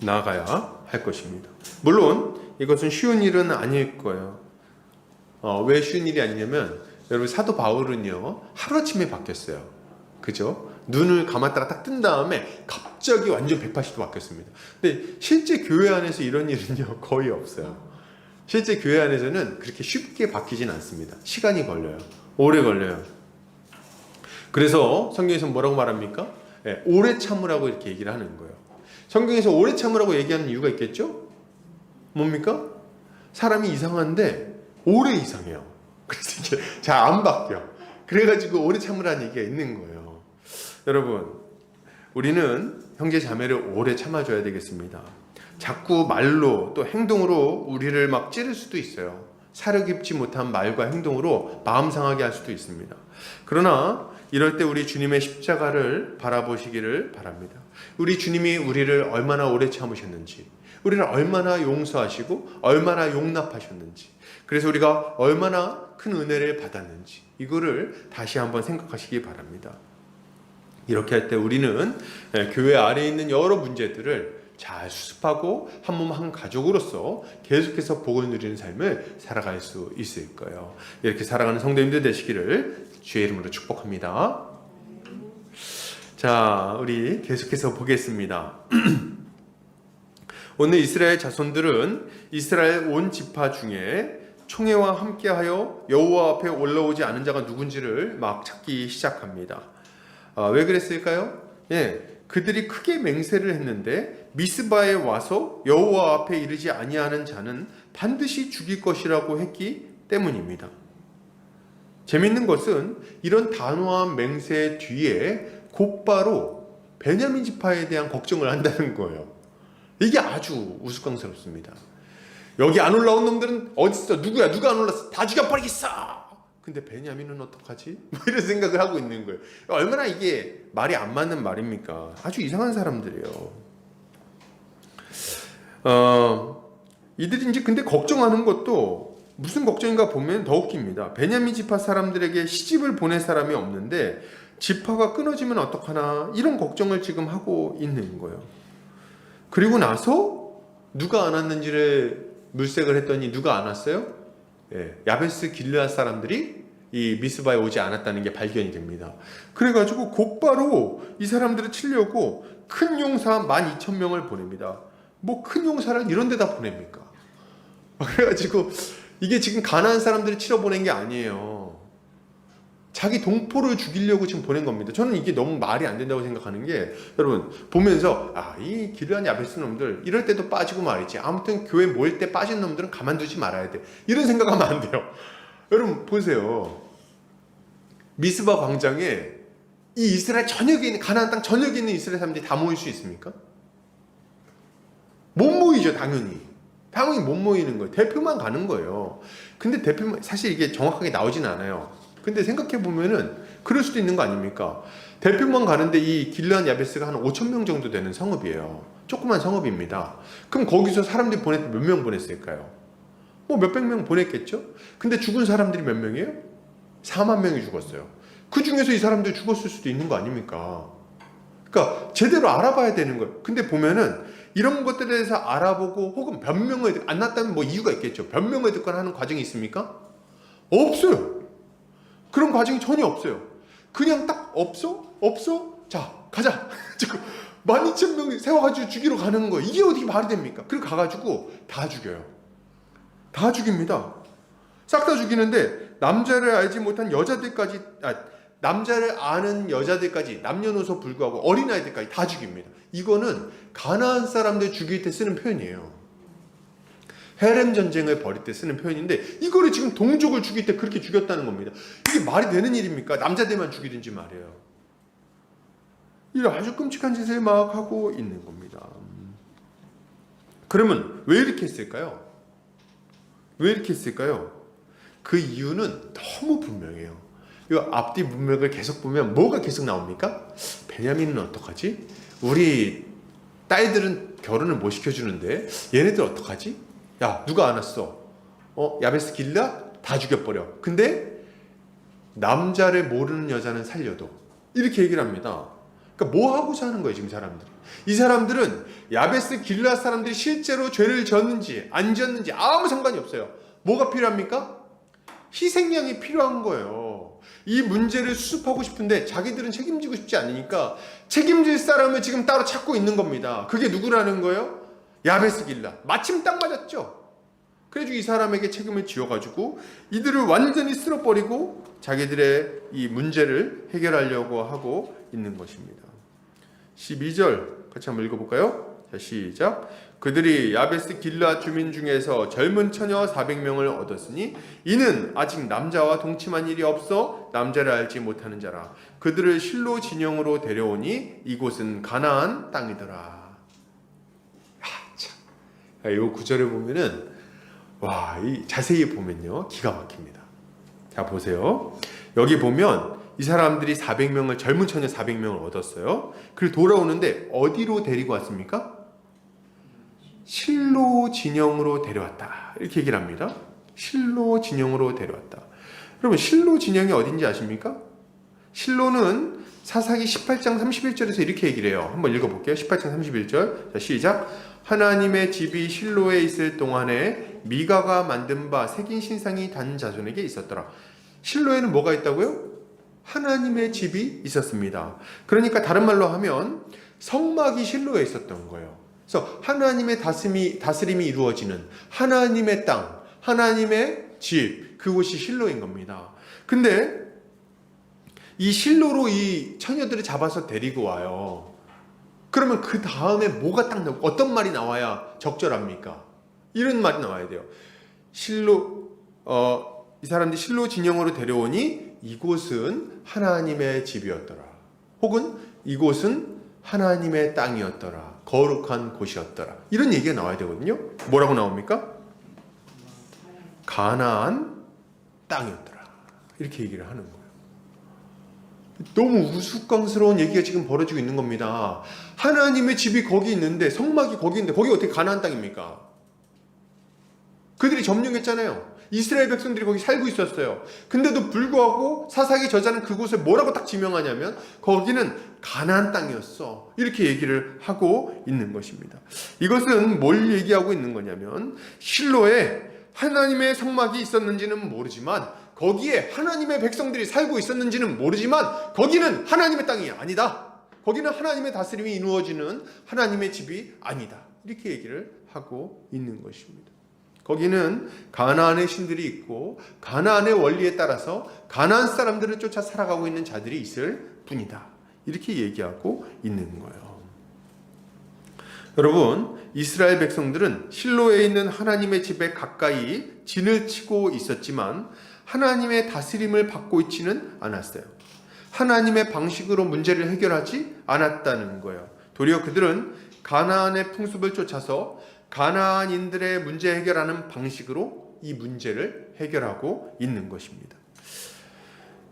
나아가야 할 것입니다. 물론 이것은 쉬운 일은 아닐 거예요. 왜 쉬운 일이 아니냐면, 여러분, 사도 바울은요 하루아침에 바뀌었어요. 그죠? 눈을 감았다가 딱 뜬 다음에 갑자기 완전 180도 바뀌었습니다. 근데 실제 교회 안에서 이런 일은요 거의 없어요. 실제 교회 안에서는 그렇게 쉽게 바뀌진 않습니다. 시간이 걸려요. 오래 걸려요. 그래서 성경에서 뭐라고 말합니까? 오래 참으라고 이렇게 얘기를 하는 거예요. 성경에서 오래 참으라고 얘기하는 이유가 있겠죠? 뭡니까? 사람이 이상한데 오래 이상해요. 그래서 이게 잘 안 바뀌어. 그래가지고 오래 참으라는 얘기가 있는 거예요. 여러분, 우리는 형제 자매를 오래 참아줘야 되겠습니다. 자꾸 말로 또 행동으로 우리를 막 찌를 수도 있어요. 사려 깊지 못한 말과 행동으로 마음 상하게 할 수도 있습니다. 그러나 이럴 때 우리 주님의 십자가를 바라보시기를 바랍니다. 우리 주님이 우리를 얼마나 오래 참으셨는지, 우리를 얼마나 용서하시고 얼마나 용납하셨는지, 그래서 우리가 얼마나 큰 은혜를 받았는지 이거를 다시 한번 생각하시기 바랍니다. 이렇게 할 때 우리는 교회 안에 있는 여러 문제들을 잘 수습하고 한 몸 한 가족으로서 계속해서 복을 누리는 삶을 살아갈 수 있을 거예요. 이렇게 살아가는 성도님들 되시기를 주의 이름으로 축복합니다. 자, 우리 계속해서 보겠습니다. 오늘 이스라엘 자손들은 이스라엘 온 지파 중에 총회와 함께하여 여호와 앞에 올라오지 않은 자가 누군지를 막 찾기 시작합니다. 왜 그랬을까요? 그들이 크게 맹세를 했는데 미스바에 와서 여호와 앞에 이르지 아니하는 자는 반드시 죽일 것이라고 했기 때문입니다. 재밌는 것은 이런 단호한 맹세 뒤에 곧바로 베냐민 지파에 대한 걱정을 한다는 거예요. 이게 아주 우스꽝스럽습니다. 여기 안 올라온 놈들은 어딨어? 누구야? 누가 안 올랐어? 다 죽여버리겠어! 근데 베냐민은 어떡하지? 이런 생각을 하고 있는 거예요. 얼마나 이게 말이 안 맞는 말입니까? 아주 이상한 사람들이에요. 이들이 이제 근데 걱정하는 것도 무슨 걱정인가 보면 더 웃깁니다. 베냐민 지파 사람들에게 시집을 보낼 사람이 없는데 지파가 끊어지면 어떡하나 이런 걱정을 지금 하고 있는 거예요. 그리고 나서 누가 안 왔는지를 물색을 했더니 누가 안 왔어요? 야베스 길르앗 사람들이 이 미스바에 오지 않았다는 게 발견이 됩니다. 그래가지고 곧바로 이 사람들을 치려고 큰 용사 12,000명을 보냅니다. 뭐 큰 용사를 이런 데다 보냅니까? 그래가지고 이게 지금 가나안 사람들이 치러 보낸 게 아니에요. 자기 동포를 죽이려고 지금 보낸 겁니다. 저는 이게 너무 말이 안 된다고 생각하는 게, 여러분 보면서 이 길르앗 야베스 놈들 이럴 때도 빠지고 말이지, 아무튼 교회 모일 때 빠진 놈들은 가만두지 말아야 돼, 이런 생각하면 안 돼요. 여러분 보세요. 미스바 광장에 이 이스라엘 전역에 있는, 가나안 땅 전역에 있는 이스라엘 사람들이 다 모일 수 있습니까? 못 모이죠. 당연히 못 모이는 거예요. 대표만 가는 거예요. 근데 대표만, 사실 이게 정확하게 나오진 않아요. 근데 생각해보면은 그럴 수도 있는 거 아닙니까? 대표만 가는데 이 길르앗 야베스가 한 5,000명 정도 되는 성읍이에요. 조그만 성읍입니다. 그럼 거기서 사람들이 몇 명 보냈을까요? 뭐 몇백 명 보냈겠죠? 근데 죽은 사람들이 몇 명이에요? 4만 명이 죽었어요. 그 중에서 이 사람들이 죽었을 수도 있는 거 아닙니까? 그러니까 제대로 알아봐야 되는 거예요. 근데 보면은 이런 것들에 대해서 알아보고 혹은 변명을, 안 났다면 뭐 이유가 있겠죠. 변명을 듣거나 하는 과정이 있습니까? 없어요. 그런 과정이 전혀 없어요. 그냥 딱 없어? 자 가자. 지금 12,000명 세워가지고 죽이러 가는 거예요. 이게 어떻게 말이 됩니까? 그리고 가가지고 다 죽여요. 다 죽입니다. 싹 다 죽이는데 남자를 알지 못한 여자들까지, 남자를 아는 여자들까지, 남녀노소 불구하고 어린아이들까지 다 죽입니다. 이거는 가나안 사람들 죽일 때 쓰는 표현이에요. 헤렘 전쟁을 벌일 때 쓰는 표현인데 이거를 지금 동족을 죽일 때 그렇게 죽였다는 겁니다. 이게 말이 되는 일입니까? 남자들만 죽이든지 말이에요. 이런 아주 끔찍한 짓을 막 하고 있는 겁니다. 그러면 왜 이렇게 했을까요? 왜 이렇게 했을까요? 그 이유는 너무 분명해요. 이 앞뒤 문맥을 계속 보면 뭐가 계속 나옵니까? 베냐민은 어떡하지? 우리 딸들은 결혼을 못 시켜주는데 얘네들 어떡하지? 야, 누가 안 왔어? 야베스 길르앗 다 죽여버려. 근데 남자를 모르는 여자는 살려도, 이렇게 얘기를 합니다. 그러니까 뭐 하고자 하는 거예요 지금 사람들이? 이 사람들은 야베스 길르앗 사람들이 실제로 죄를 지었는지 안 지었는지 아무 상관이 없어요. 뭐가 필요합니까? 희생양이 필요한 거예요. 이 문제를 수습하고 싶은데 자기들은 책임지고 싶지 않으니까 책임질 사람을 지금 따로 찾고 있는 겁니다. 그게 누구라는 거예요? 야베스 길르앗. 마침 딱 맞았죠. 그래가지고 이 사람에게 책임을 지어가지고 이들을 완전히 쓸어버리고 자기들의 이 문제를 해결하려고 하고 있는 것입니다. 12절 같이 한번 읽어볼까요? 자, 시작. 그들이 야베스 길르앗 주민 중에서 젊은 처녀 400명을 얻었으니 이는 아직 남자와 동침한 일이 없어 남자를 알지 못하는 자라. 그들을 실로 진영으로 데려오니 이곳은 가나안 땅이더라. 이 구절을 보면은 이 자세히 보면요 기가 막힙니다. 자 보세요. 여기 보면 이 사람들이 400명을 젊은 처녀 400명을 얻었어요. 그리고 돌아오는데 어디로 데리고 왔습니까? 실로 진영으로 데려왔다. 이렇게 얘기를 합니다. 실로 진영으로 데려왔다. 여러분 실로 진영이 어딘지 아십니까? 실로는 사사기 18장 31절에서 이렇게 얘기를 해요. 한번 읽어볼게요. 18장 31절. 자, 시작. 하나님의 집이 실로에 있을 동안에 미가가 만든 바 새긴 신상이 단 자손에게 있었더라. 실로에는 뭐가 있다고요? 하나님의 집이 있었습니다. 그러니까 다른 말로 하면 성막이 실로에 있었던 거예요. 그래서 하나님의 다스림이 이루어지는 하나님의 땅, 하나님의 집, 그곳이 실로인 겁니다. 근데 이 실로로 이 처녀들을 잡아서 데리고 와요. 그러면 그 다음에 뭐가 딱 나오고 어떤 말이 나와야 적절합니까? 이런 말이 나와야 돼요. 이 사람들이 실로 진영으로 데려오니 이곳은 하나님의 집이었더라. 혹은 이곳은 하나님의 땅이었더라. 거룩한 곳이었더라. 이런 얘기가 나와야 되거든요. 뭐라고 나옵니까? 가나안 땅이었더라. 이렇게 얘기를 하는 거예요. 너무 우스꽝스러운 얘기가 지금 벌어지고 있는 겁니다. 하나님의 집이 거기 있는데, 성막이 거기 있는데 거기 어떻게 가나안 땅입니까? 그들이 점령했잖아요. 이스라엘 백성들이 거기 살고 있었어요. 근데도 불구하고 사사기 저자는 그곳을 뭐라고 딱 지명하냐면 거기는 가나안 땅이었어. 이렇게 얘기를 하고 있는 것입니다. 이것은 뭘 얘기하고 있는 거냐면 실로에 하나님의 성막이 있었는지는 모르지만 거기에 하나님의 백성들이 살고 있었는지는 모르지만 거기는 하나님의 땅이 아니다. 거기는 하나님의 다스림이 이루어지는 하나님의 집이 아니다. 이렇게 얘기를 하고 있는 것입니다. 거기는 가나안의 신들이 있고 가나안의 원리에 따라서 가나안 사람들을 쫓아 살아가고 있는 자들이 있을 뿐이다. 이렇게 얘기하고 있는 거예요. 여러분, 이스라엘 백성들은 실로에 있는 하나님의 집에 가까이 진을 치고 있었지만 하나님의 다스림을 받고 있지는 않았어요. 하나님의 방식으로 문제를 해결하지 않았다는 거예요. 도리어 그들은 가나안의 풍습을 쫓아서 가나안인들의 문제 해결하는 방식으로 이 문제를 해결하고 있는 것입니다.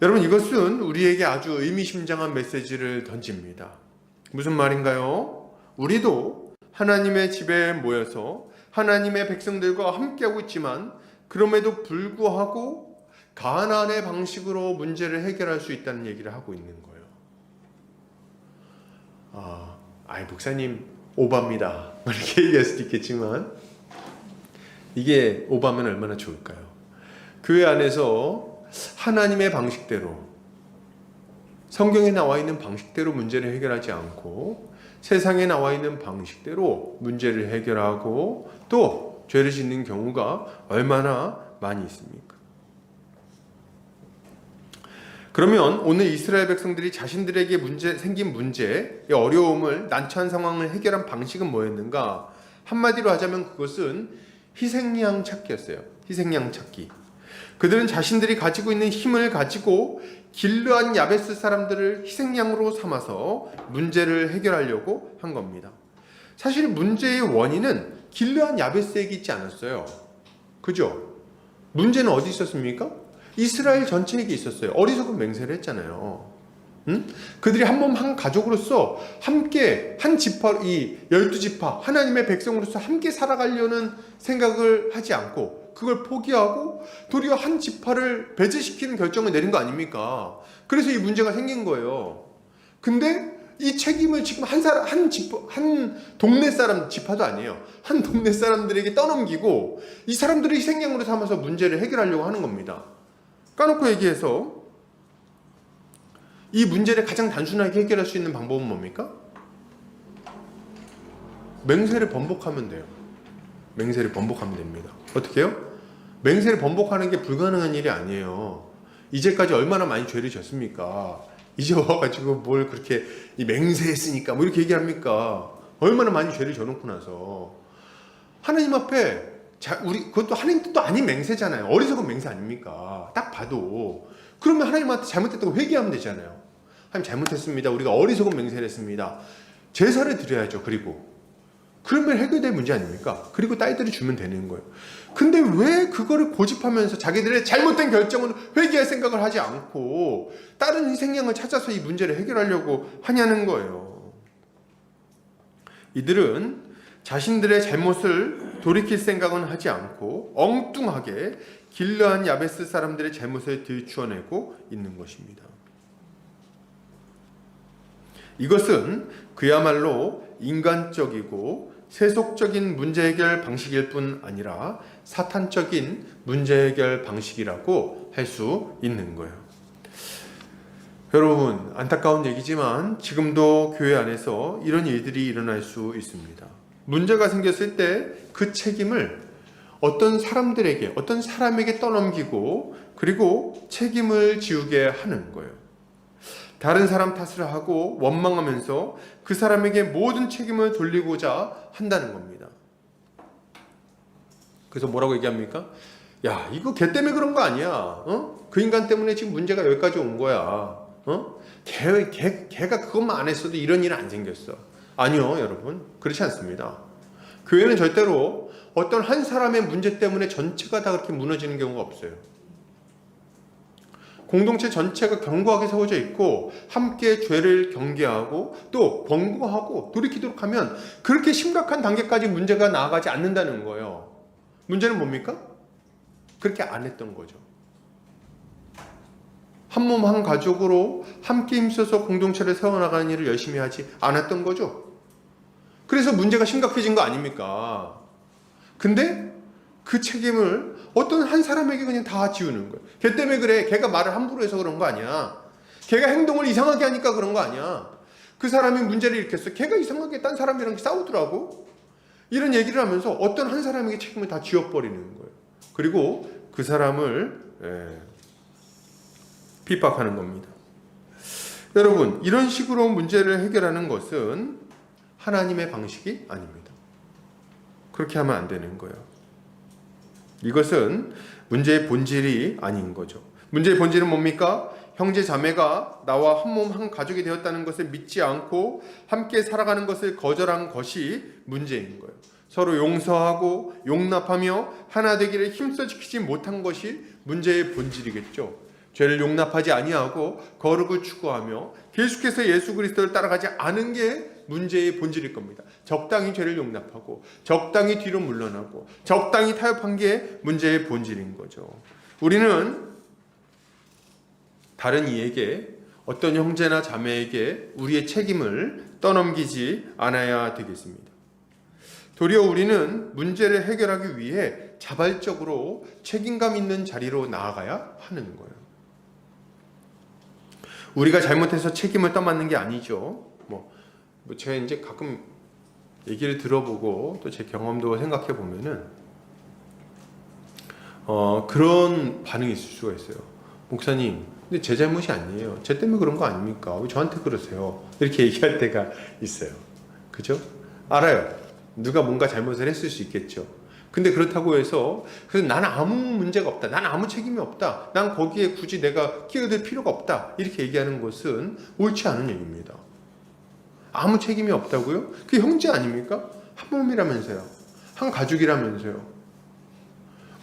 여러분, 이것은 우리에게 아주 의미심장한 메시지를 던집니다. 무슨 말인가요? 우리도 하나님의 집에 모여서 하나님의 백성들과 함께하고 있지만 그럼에도 불구하고 가나안의 방식으로 문제를 해결할 수 있다는 얘기를 하고 있는 거예요. 목사님 오바입니다. 이렇게 얘기할 수도 있겠지만 이게 오바면 얼마나 좋을까요? 교회 안에서 하나님의 방식대로, 성경에 나와 있는 방식대로 문제를 해결하지 않고 세상에 나와 있는 방식대로 문제를 해결하고 또 죄를 짓는 경우가 얼마나 많이 있습니까? 그러면 오늘 이스라엘 백성들이 자신들에게 생긴 문제의 어려움을, 난처한 상황을 해결한 방식은 뭐였는가? 한마디로 하자면 그것은 희생양 찾기였어요. 희생양 찾기. 그들은 자신들이 가지고 있는 힘을 가지고 길르앗 야베스 사람들을 희생양으로 삼아서 문제를 해결하려고 한 겁니다. 사실 문제의 원인은 길르앗 야베스에게 있지 않았어요. 그죠? 문제는 어디 있었습니까? 이스라엘 전체에게 있었어요. 어리석은 맹세를 했잖아요. 그들이 한 몸 한 가족으로서 함께 한 지파, 이 12지파 하나님의 백성으로서 함께 살아가려는 생각을 하지 않고 그걸 포기하고 도리어 한 지파를 배제시키는 결정을 내린 거 아닙니까? 그래서 이 문제가 생긴 거예요. 근데 이 책임을 지금 한 동네 사람, 지파도 아니에요. 한 동네 사람들에게 떠넘기고 이 사람들을 희생양으로 삼아서 문제를 해결하려고 하는 겁니다. 까놓고 얘기해서 이 문제를 가장 단순하게 해결할 수 있는 방법은 뭡니까? 맹세를 번복하면 돼요. 맹세를 번복하면 됩니다. 어떻게 해요? 맹세를 번복하는 게 불가능한 일이 아니에요. 이제까지 얼마나 많이 죄를 졌습니까? 이제 와가지고 뭘 그렇게 맹세했으니까 뭐 이렇게 얘기합니까? 얼마나 많이 죄를 져놓고 나서 하나님 앞에 우리 그것도 하나님 뜻도 아닌 맹세잖아요. 어리석은 맹세 아닙니까? 딱 봐도. 그러면 하나님한테 잘못했다고 회개하면 되잖아요. 하나님 잘못했습니다. 우리가 어리석은 맹세를 했습니다. 제사를 드려야죠. 그러면 해결될 문제 아닙니까? 그리고 딸들이 주면 되는 거예요. 근데 왜 그거를 고집하면서 자기들의 잘못된 결정은 회개할 생각을 하지 않고 다른 희생양을 찾아서 이 문제를 해결하려고 하냐는 거예요. 이들은 자신들의 잘못을 돌이킬 생각은 하지 않고 엉뚱하게 길르한 야베스 사람들의 잘못을 들추어내고 있는 것입니다. 이것은 그야말로 인간적이고 세속적인 문제 해결 방식일 뿐 아니라 사탄적인 문제 해결 방식이라고 할 수 있는 거예요. 여러분, 안타까운 얘기지만 지금도 교회 안에서 이런 일들이 일어날 수 있습니다. 문제가 생겼을 때 그 책임을 어떤 사람에게 떠넘기고 그리고 책임을 지우게 하는 거예요. 다른 사람 탓을 하고 원망하면서 그 사람에게 모든 책임을 돌리고자 한다는 겁니다. 그래서 뭐라고 얘기합니까? 야, 이거 걔 때문에 그런 거 아니야. 그 인간 때문에 지금 문제가 여기까지 온 거야. 걔가 그것만 안 했어도 이런 일은 안 생겼어. 아니요, 여러분. 그렇지 않습니다. 교회는 절대로 어떤 한 사람의 문제 때문에 전체가 다 그렇게 무너지는 경우가 없어요. 공동체 전체가 견고하게 세워져 있고 함께 죄를 경계하고 또 번거하고 돌이키도록 하면 그렇게 심각한 단계까지 문제가 나아가지 않는다는 거예요. 문제는 뭡니까? 그렇게 안 했던 거죠. 한 몸 한 가족으로 함께 힘써서 공동체를 세워나가는 일을 열심히 하지 않았던 거죠. 그래서 문제가 심각해진 거 아닙니까? 근데 그 책임을 어떤 한 사람에게 그냥 다 지우는 거예요. 걔 때문에 그래. 걔가 말을 함부로 해서 그런 거 아니야. 걔가 행동을 이상하게 하니까 그런 거 아니야. 그 사람이 문제를 일으켰어. 걔가 이상하게 딴 사람이랑 싸우더라고. 이런 얘기를 하면서 어떤 한 사람에게 책임을 다 지워버리는 거예요. 그리고 그 사람을 핍박하는 겁니다. 여러분, 이런 식으로 문제를 해결하는 것은 하나님의 방식이 아닙니다. 그렇게 하면 안 되는 거예요. 이것은 문제의 본질이 아닌 거죠. 문제의 본질은 뭡니까? 형제 자매가 나와 한 몸 한 가족이 되었다는 것을 믿지 않고 함께 살아가는 것을 거절한 것이 문제인 거예요. 서로 용서하고 용납하며 하나 되기를 힘써 지키지 못한 것이 문제의 본질이겠죠. 죄를 용납하지 아니하고 거룩을 추구하며 계속해서 예수 그리스도를 따라가지 않은 게 문제의 본질일 겁니다. 적당히 죄를 용납하고 적당히 뒤로 물러나고 적당히 타협한 게 문제의 본질인 거죠. 우리는 다른 이에게 어떤 형제나 자매에게 우리의 책임을 떠넘기지 않아야 되겠습니다. 도리어 우리는 문제를 해결하기 위해 자발적으로 책임감 있는 자리로 나아가야 하는 거예요. 우리가 잘못해서 책임을 떠맡는 게 아니죠. 제가 이제 가끔 얘기를 들어보고 또 제 경험도 생각해 보면은 그런 반응이 있을 수가 있어요. 목사님, 근데 제 잘못이 아니에요. 제 때문에 그런 거 아닙니까? 왜 저한테 그러세요? 이렇게 얘기할 때가 있어요. 그죠? 알아요. 누가 뭔가 잘못을 했을 수 있겠죠. 근데 그렇다고 해서 그래서 나는 아무 문제가 없다. 나는 아무 책임이 없다. 난 거기에 굳이 내가 끼어들 필요가 없다. 이렇게 얘기하는 것은 옳지 않은 얘기입니다. 아무 책임이 없다고요? 그게 형제 아닙니까? 한 몸이라면서요. 한 가족이라면서요.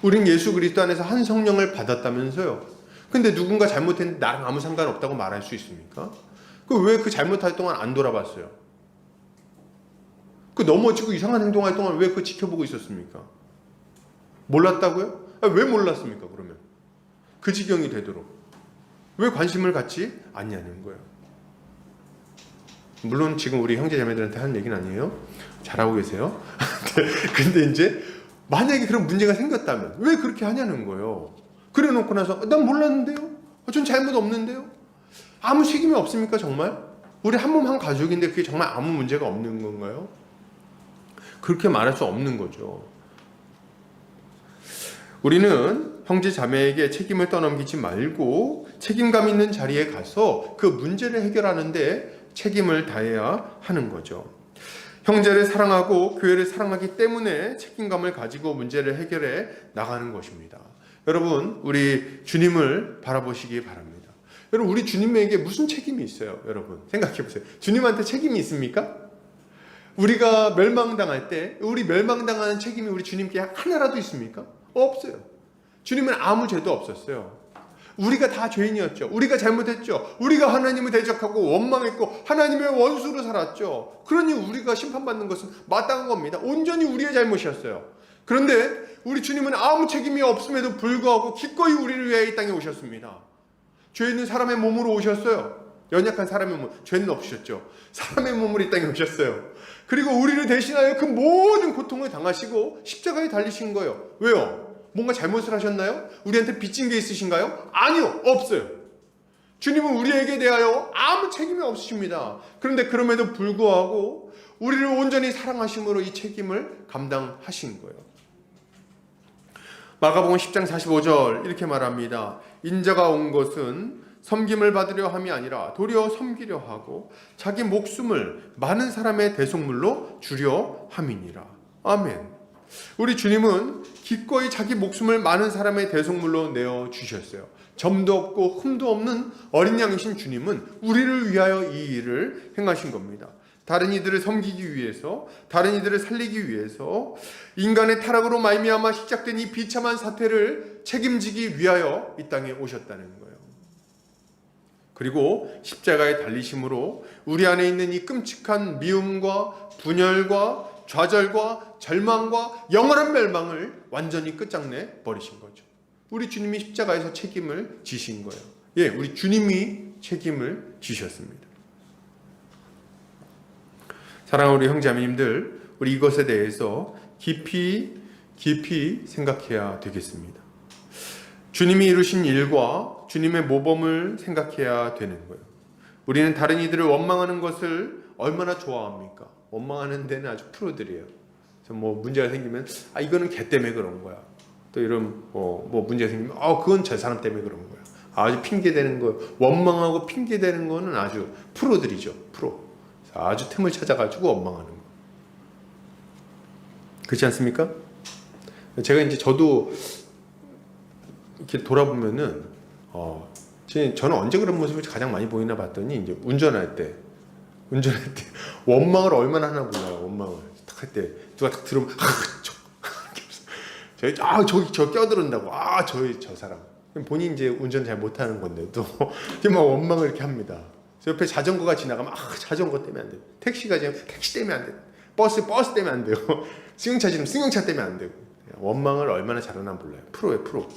우린 예수 그리스도 안에서 한 성령을 받았다면서요. 근데 누군가 잘못했는데 나랑 아무 상관없다고 말할 수 있습니까? 왜 그 잘못할 동안 안 돌아봤어요? 그 넘어지고 이상한 행동할 동안 왜 그거 지켜보고 있었습니까? 몰랐다고요? 왜 몰랐습니까? 그러면 그 지경이 되도록 왜 관심을 갖지 않냐는 거예요. 물론 지금 우리 형제자매들한테 하는 얘기는 아니에요. 잘하고 계세요. 근데 이제 만약에 그런 문제가 생겼다면 왜 그렇게 하냐는 거예요. 그래 놓고 나서 난 몰랐는데요. 전 잘못 없는데요. 아무 책임이 없습니까 정말? 우리 한 몸 한 가족인데 그게 정말 아무 문제가 없는 건가요? 그렇게 말할 수 없는 거죠. 우리는 형제 자매에게 책임을 떠넘기지 말고 책임감 있는 자리에 가서 그 문제를 해결하는데 책임을 다해야 하는 거죠. 형제를 사랑하고 교회를 사랑하기 때문에 책임감을 가지고 문제를 해결해 나가는 것입니다. 여러분, 우리 주님을 바라보시기 바랍니다. 여러분, 우리 주님에게 무슨 책임이 있어요? 여러분, 생각해 보세요. 주님한테 책임이 있습니까? 우리가 멸망당할 때 우리 멸망당하는 책임이 우리 주님께 하나라도 있습니까? 없어요. 주님은 아무 죄도 없었어요. 우리가 다 죄인이었죠. 우리가 잘못했죠. 우리가 하나님을 대적하고 원망했고 하나님의 원수로 살았죠. 그러니 우리가 심판받는 것은 마땅한 겁니다. 온전히 우리의 잘못이었어요. 그런데 우리 주님은 아무 책임이 없음에도 불구하고 기꺼이 우리를 위해 이 땅에 오셨습니다. 죄 있는 사람의 몸으로 오셨어요. 연약한 사람의 몸, 죄는 없으셨죠. 사람의 몸으로 이 땅에 오셨어요. 그리고 우리를 대신하여 그 모든 고통을 당하시고 십자가에 달리신 거예요. 왜요? 뭔가 잘못을 하셨나요? 우리한테 빚진 게 있으신가요? 아니요, 없어요. 주님은 우리에게 대하여 아무 책임이 없으십니다. 그런데 그럼에도 불구하고 우리를 온전히 사랑하심으로 이 책임을 감당하신 거예요. 마가복음 10장 45절 이렇게 말합니다. 인자가 온 것은 섬김을 받으려 함이 아니라 도리어 섬기려 하고 자기 목숨을 많은 사람의 대속물로 주려 함이니라. 아멘. 우리 주님은 기꺼이 자기 목숨을 많은 사람의 대속물로 내어주셨어요. 점도 없고 흠도 없는 어린 양이신 주님은 우리를 위하여 이 일을 행하신 겁니다. 다른 이들을 섬기기 위해서, 다른 이들을 살리기 위해서 인간의 타락으로 말미암아 시작된 이 비참한 사태를 책임지기 위하여 이 땅에 오셨다는 거예요. 그리고 십자가에 달리심으로 우리 안에 있는 이 끔찍한 미움과 분열과 좌절과 절망과 영원한 멸망을 완전히 끝장내 버리신 거죠. 우리 주님이 십자가에서 책임을 지신 거예요. 예, 우리 주님이 책임을 지셨습니다. 사랑하는 우리 형제자매님들, 우리 이것에 대해서 깊이 생각해야 되겠습니다. 주님이 이루신 일과 주님의 모범을 생각해야 되는 거예요. 우리는 다른 이들을 원망하는 것을 얼마나 좋아합니까? 원망하는 데는 아주 프로들이에요. 뭐 문제가 생기면 이거는 걔 때문에 그런 거야. 또 이런 뭐 문제가 생기면 그건 저 사람 때문에 그런 거야. 아주 핑계 대는 거, 원망하고 핑계 대는 거는 아주 프로들이죠. 프로. 아주 틈을 찾아가지고 원망하는 거. 그렇지 않습니까? 제가 이제 저도 이렇게 돌아보면은 저는 언제 그런 모습을 가장 많이 보이나 봤더니 이제 운전할 때 원망을 얼마나 하나 몰라요. 원망을 딱 할 때 누가 딱 들으면 저 껴들은다고 저 사람 본인 이제 운전 잘 못하는 건데도 막 원망을 이렇게 합니다. 옆에 자전거가 지나가면 자전거 때문에 안 돼요. 택시가 지나가면 택시 때문에 안 돼요. 버스 때문에 안 돼요. 승용차 지나면 승용차 때문에 안 되고. 원망을 얼마나 잘하나 몰라요. 프로예요, 프로.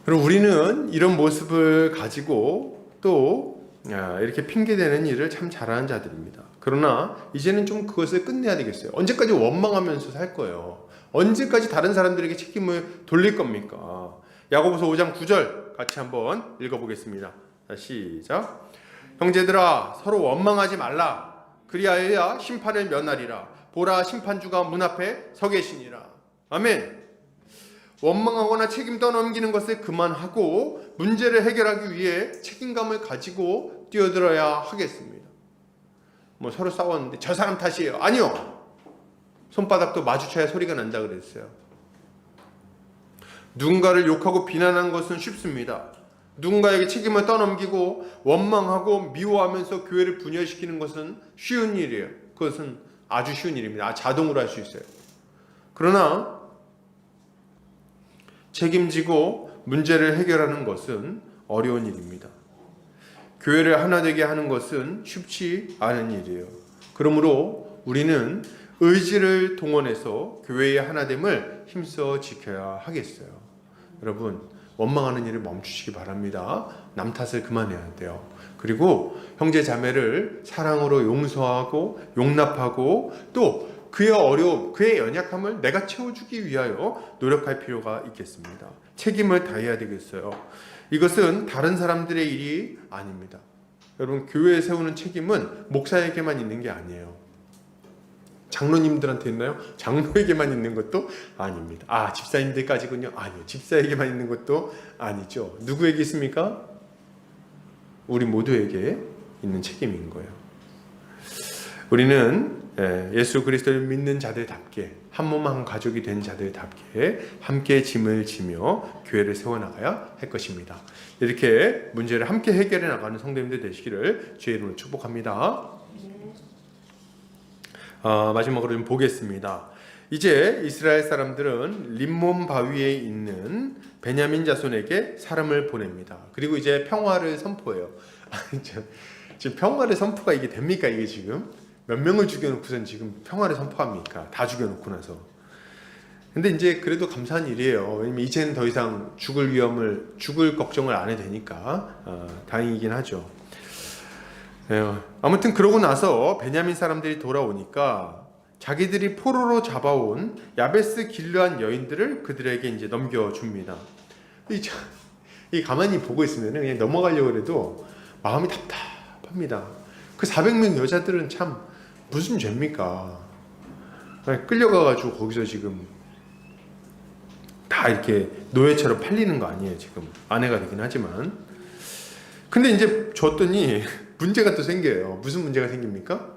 그리고 우리는 이런 모습을 가지고 또 이렇게 핑계대는 일을 참 잘하는 자들입니다. 그러나 이제는 좀 그것을 끝내야 되겠어요. 언제까지 원망하면서 살 거예요? 언제까지 다른 사람들에게 책임을 돌릴 겁니까? 야고보서 5장 9절 같이 한번 읽어보겠습니다. 시작. 형제들아 서로 원망하지 말라. 그리하여야 심판을 면하리라. 보라 심판주가 문 앞에 서 계시니라. 아멘. 원망하거나 책임 떠넘기는 것을 그만하고 문제를 해결하기 위해 책임감을 가지고 뛰어들어야 하겠습니다. 뭐 서로 싸웠는데 저 사람 탓이에요. 아니요. 손바닥도 마주쳐야 소리가 난다 그랬어요. 누군가를 욕하고 비난하는 것은 쉽습니다. 누군가에게 책임을 떠넘기고 원망하고 미워하면서 교회를 분열시키는 것은 쉬운 일이에요. 그것은 아주 쉬운 일입니다. 자동으로 할 수 있어요. 그러나 책임지고 문제를 해결하는 것은 어려운 일입니다. 교회를 하나 되게 하는 것은 쉽지 않은 일이에요. 그러므로 우리는 의지를 동원해서 교회의 하나됨을 힘써 지켜야 하겠어요. 여러분, 원망하는 일을 멈추시기 바랍니다. 남 탓을 그만해야 돼요. 그리고 형제 자매를 사랑으로 용서하고 용납하고 또 그의 어려움, 그의 연약함을 내가 채워주기 위하여 노력할 필요가 있겠습니다. 책임을 다해야 되겠어요. 이것은 다른 사람들의 일이 아닙니다. 여러분, 교회에 세우는 책임은 목사에게만 있는 게 아니에요. 장로님들한테 있나요? 장로에게만 있는 것도 아닙니다. 아, 집사님들까지군요. 아니요, 집사에게만 있는 것도 아니죠. 누구에게 있습니까? 우리 모두에게 있는 책임인 거예요. 우리는 예수 그리스도를 믿는 자들답게, 한 몸 한 가족이 된 자들답게 함께 짐을 지며 교회를 세워나가야 할 것입니다. 이렇게 문제를 함께 해결해 나가는 성도님들 되시기를 주의 이름으로 축복합니다. 마지막으로 좀 보겠습니다. 이제 이스라엘 사람들은 림몬 바위에 있는 베냐민 자손에게 사람을 보냅니다. 그리고 이제 평화를 선포해요. 지금 평화를 선포가 이게 됩니까? 이게 지금 몇 명을 죽여놓고선 지금 평화를 선포합니까? 다 죽여놓고 나서. 근데 이제 그래도 감사한 일이에요. 왜냐면 이제는 더 이상 죽을 걱정을 안 해도 되니까 다행이긴 하죠. 아무튼 그러고 나서 베냐민 사람들이 돌아오니까 자기들이 포로로 잡아온 야베스 길르한 여인들을 그들에게 이제 넘겨줍니다. 이 가만히 보고 있으면 그냥 넘어가려고 해도 마음이 답답합니다. 그 400명 여자들은 참 무슨 죄입니까? 끌려가가지고 거기서 지금 다 이렇게 노예처럼 팔리는 거 아니에요. 지금 아내가 되긴 하지만. 근데 이제 줬더니 문제가 또 생겨요. 무슨 문제가 생깁니까?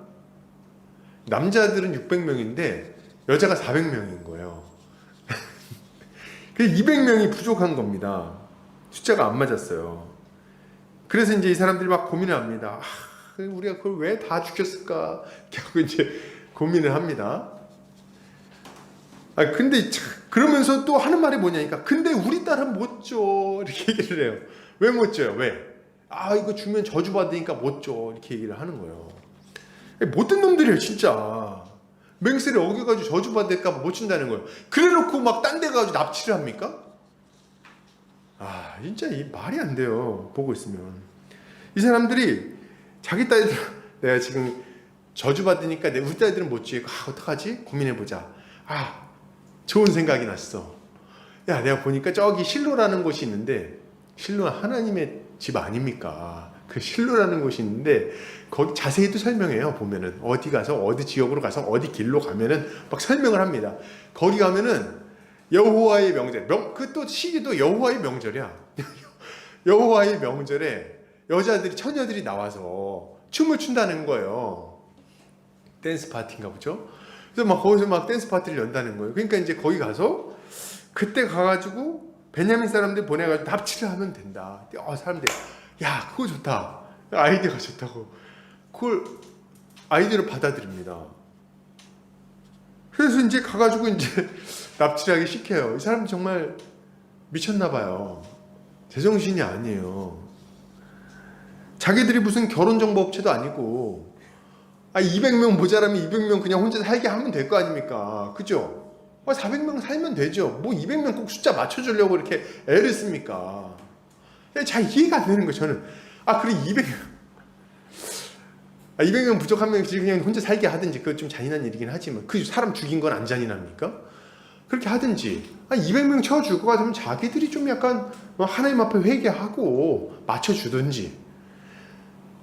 남자들은 600명인데 여자가 400명인 거예요. 그래서 200명이 부족한 겁니다. 숫자가 안 맞았어요. 그래서 이제 이 사람들이 막 고민을 합니다. 우리가 그걸 왜 다 죽였을까? 하고 이제 고민을 합니다. 근데 그러면서 또 하는 말이 뭐냐니까, 근데 우리 딸은 못 줘. 이렇게 얘기를 해요. 왜 못 줘요? 왜? 이거 주면 저주받으니까 못 줘. 이렇게 얘기를 하는 거예요. 못된 놈들이에요, 진짜. 맹세를 어겨가지고 저주받을까 못 준다는 거예요. 그래 놓고 막 딴 데 가가지고 납치를 합니까? 진짜 이 말이 안 돼요. 보고 있으면. 이 사람들이 자기 딸들, 내가 지금 저주받으니까 우리 딸들은 못 주고, 어떡하지? 고민해보자. 좋은 생각이 났어. 야, 내가 보니까 저기 실로라는 곳이 있는데, 실로는 하나님의 집 아닙니까? 그 실로라는 곳이 있는데 거기 자세히도 설명해요. 보면은 어디 가서 어디 지역으로 가서 어디 길로 가면은 막 설명을 합니다. 거기 가면은 여호와의 명절, 그 또 시기도 여호와의 명절이야. 여호와의 명절에 여자들이 처녀들이 나와서 춤을 춘다는 거예요. 댄스 파티인가 보죠. 그래서 막 거기서 막 댄스 파티를 연다는 거예요. 그러니까 이제 거기 가서 그때 가가지고 베냐민 사람들 보내가지고 납치를 하면 된다. 사람들이 야, 그거 좋다. 아이디어가 좋다고. 그걸 아이디어를 받아들입니다. 그래서 이제 가가지고 이제 납치를 하기 시켜요. 이 사람 정말 미쳤나봐요. 제정신이 아니에요. 자기들이 무슨 결혼정보업체도 아니고, 200명 모자라면 200명 그냥 혼자 살게 하면 될 거 아닙니까? 그죠? 400명 살면 되죠. 뭐 200명 꼭 숫자 맞춰주려고 이렇게 애를 씁니까? 잘 이해가 안 되는 거예요, 저는. 그래, 200명 부족하면 그냥 혼자 살게 하든지, 그건 좀 잔인한 일이긴 하지만, 그 사람 죽인 건 안 잔인합니까? 그렇게 하든지, 200명 쳐주고 가면 자기들이 좀 약간 하나님 앞에 회개하고 맞춰주든지.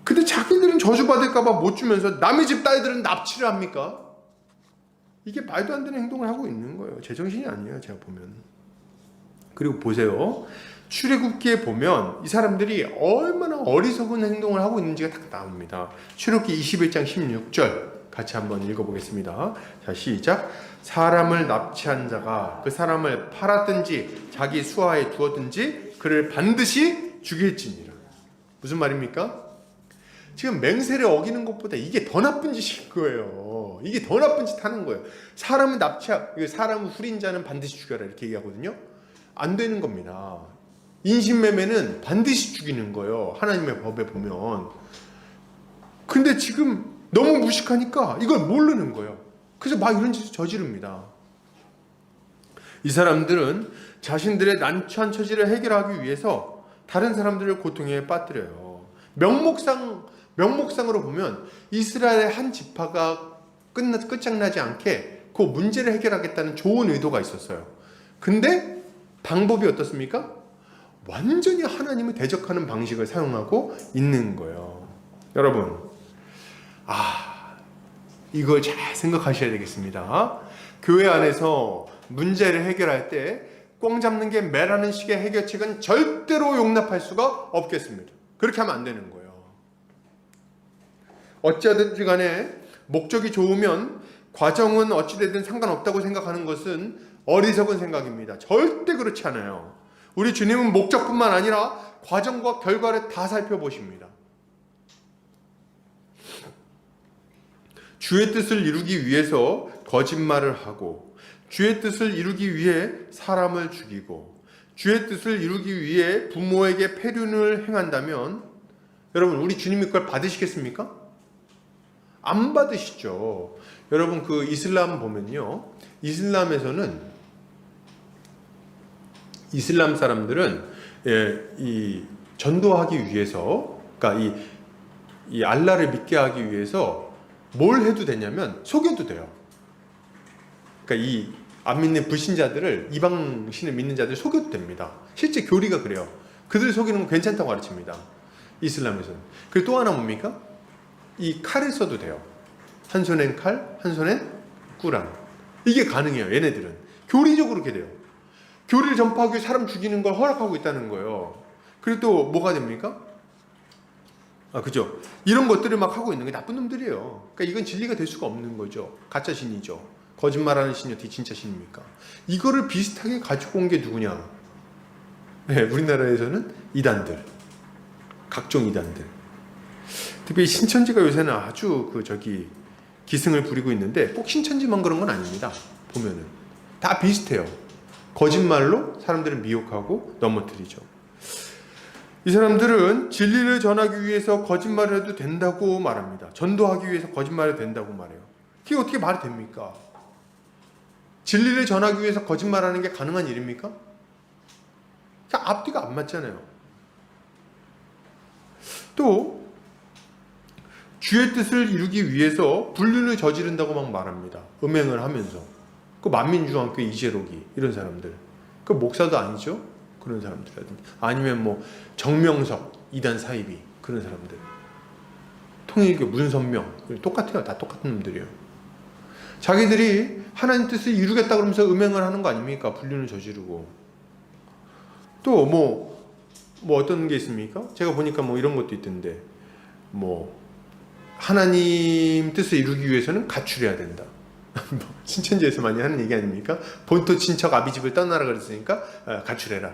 근데 자기들은 저주받을까봐 못 주면서 남의 집 딸들은 납치를 합니까? 이게 말도 안 되는 행동을 하고 있는 거예요. 제정신이 아니에요, 제가 보면. 그리고 보세요. 출애굽기에 보면 이 사람들이 얼마나 어리석은 행동을 하고 있는지가 딱 나옵니다. 출애굽기 21장 16절 같이 한번 읽어보겠습니다. 자, 시작. 사람을 납치한 자가 그 사람을 팔았든지 자기 수하에 두었든지 그를 반드시 죽일지니라. 무슨 말입니까? 지금 맹세를 어기는 것보다 이게 더 나쁜 짓인 거예요. 이게 더 나쁜 짓 하는 거예요. 사람은 사람은 후린 자는 반드시 죽여라 이렇게 얘기하거든요. 안 되는 겁니다. 인신매매는 반드시 죽이는 거예요. 하나님의 법에 보면. 근데 지금 너무 무식하니까 이걸 모르는 거예요. 그래서 막 이런 짓을 저지릅니다. 이 사람들은 자신들의 난처한 처지를 해결하기 위해서 다른 사람들을 고통에 빠뜨려요. 명목상으로 보면 이스라엘의 한 지파가 끝장나지 않게 그 문제를 해결하겠다는 좋은 의도가 있었어요. 근데 방법이 어떻습니까? 완전히 하나님을 대적하는 방식을 사용하고 있는 거예요. 여러분, 이걸 잘 생각하셔야 되겠습니다. 교회 안에서 문제를 해결할 때 꽝 잡는 게 매라는 식의 해결책은 절대로 용납할 수가 없겠습니다. 그렇게 하면 안 되는 거예요. 어찌하든지 간에 목적이 좋으면 과정은 어찌되든 상관없다고 생각하는 것은 어리석은 생각입니다. 절대 그렇지 않아요. 우리 주님은 목적뿐만 아니라 과정과 결과를 다 살펴보십니다. 주의 뜻을 이루기 위해서 거짓말을 하고, 주의 뜻을 이루기 위해 사람을 죽이고, 주의 뜻을 이루기 위해 부모에게 폐륜을 행한다면 여러분, 우리 주님이 그걸 받으시겠습니까? 안 받으시죠. 여러분, 그 이슬람 보면요, 이슬람에서는, 이슬람 사람들은 이 전도하기 위해서, 그러니까 이 알라를 믿게 하기 위해서 뭘 해도 되냐면 속여도 돼요. 그러니까 이 안 믿는 불신자들을, 이방신을 믿는 자들 속여도 됩니다. 실제 교리가 그래요. 그들 속이는 건 괜찮다고 가르칩니다. 이슬람에서는. 그리고 또 하나 뭡니까? 이 칼을 써도 돼요. 한 손엔 칼, 한 손엔 꾸란. 이게 가능해요. 얘네들은. 교리적으로 그렇게 돼요. 교리를 전파하기 위해 사람 죽이는 걸 허락하고 있다는 거예요. 그리고 또 뭐가 됩니까? 그죠? 이런 것들을 막 하고 있는 게 나쁜 놈들이에요. 그러니까 이건 진리가 될 수가 없는 거죠. 가짜 신이죠. 거짓말하는 신이 어떻게 진짜 신입니까? 이거를 비슷하게 가지고 온 게 누구냐? 네, 우리나라에서는 이단들, 각종 이단들. 특히 신천지가 요새는 아주 기승을 부리고 있는데 꼭 신천지만 그런 건 아닙니다. 보면은 다 비슷해요. 거짓말로 사람들을 미혹하고 넘어뜨리죠. 이 사람들은 진리를 전하기 위해서 거짓말을 해도 된다고 말합니다. 전도하기 위해서 거짓말을 해도 된다고 말해요. 그게 어떻게 말이 됩니까? 진리를 전하기 위해서 거짓말하는 게 가능한 일입니까? 앞뒤가 안 맞잖아요. 또 주의 뜻을 이루기 위해서 불륜을 저지른다고 막 말합니다. 음행을 하면서. 그 만민중앙교 이재록이 이런 사람들. 그 목사도 아니죠? 그런 사람들이라든지. 아니면 뭐 정명석 이단 사이비 그런 사람들. 통일교 문선명 똑같아요. 다 똑같은 놈들이에요. 자기들이 하나님 뜻을 이루겠다 그러면서 음행을 하는 거 아닙니까? 불륜을 저지르고. 또 뭐 어떤 게 있습니까? 제가 보니까 뭐 이런 것도 있던데, 뭐 하나님 뜻을 이루기 위해서는 가출해야 된다. 신천지에서 많이 하는 얘기 아닙니까? 본토 친척 아비집을 떠나라 그랬으니까 가출해라.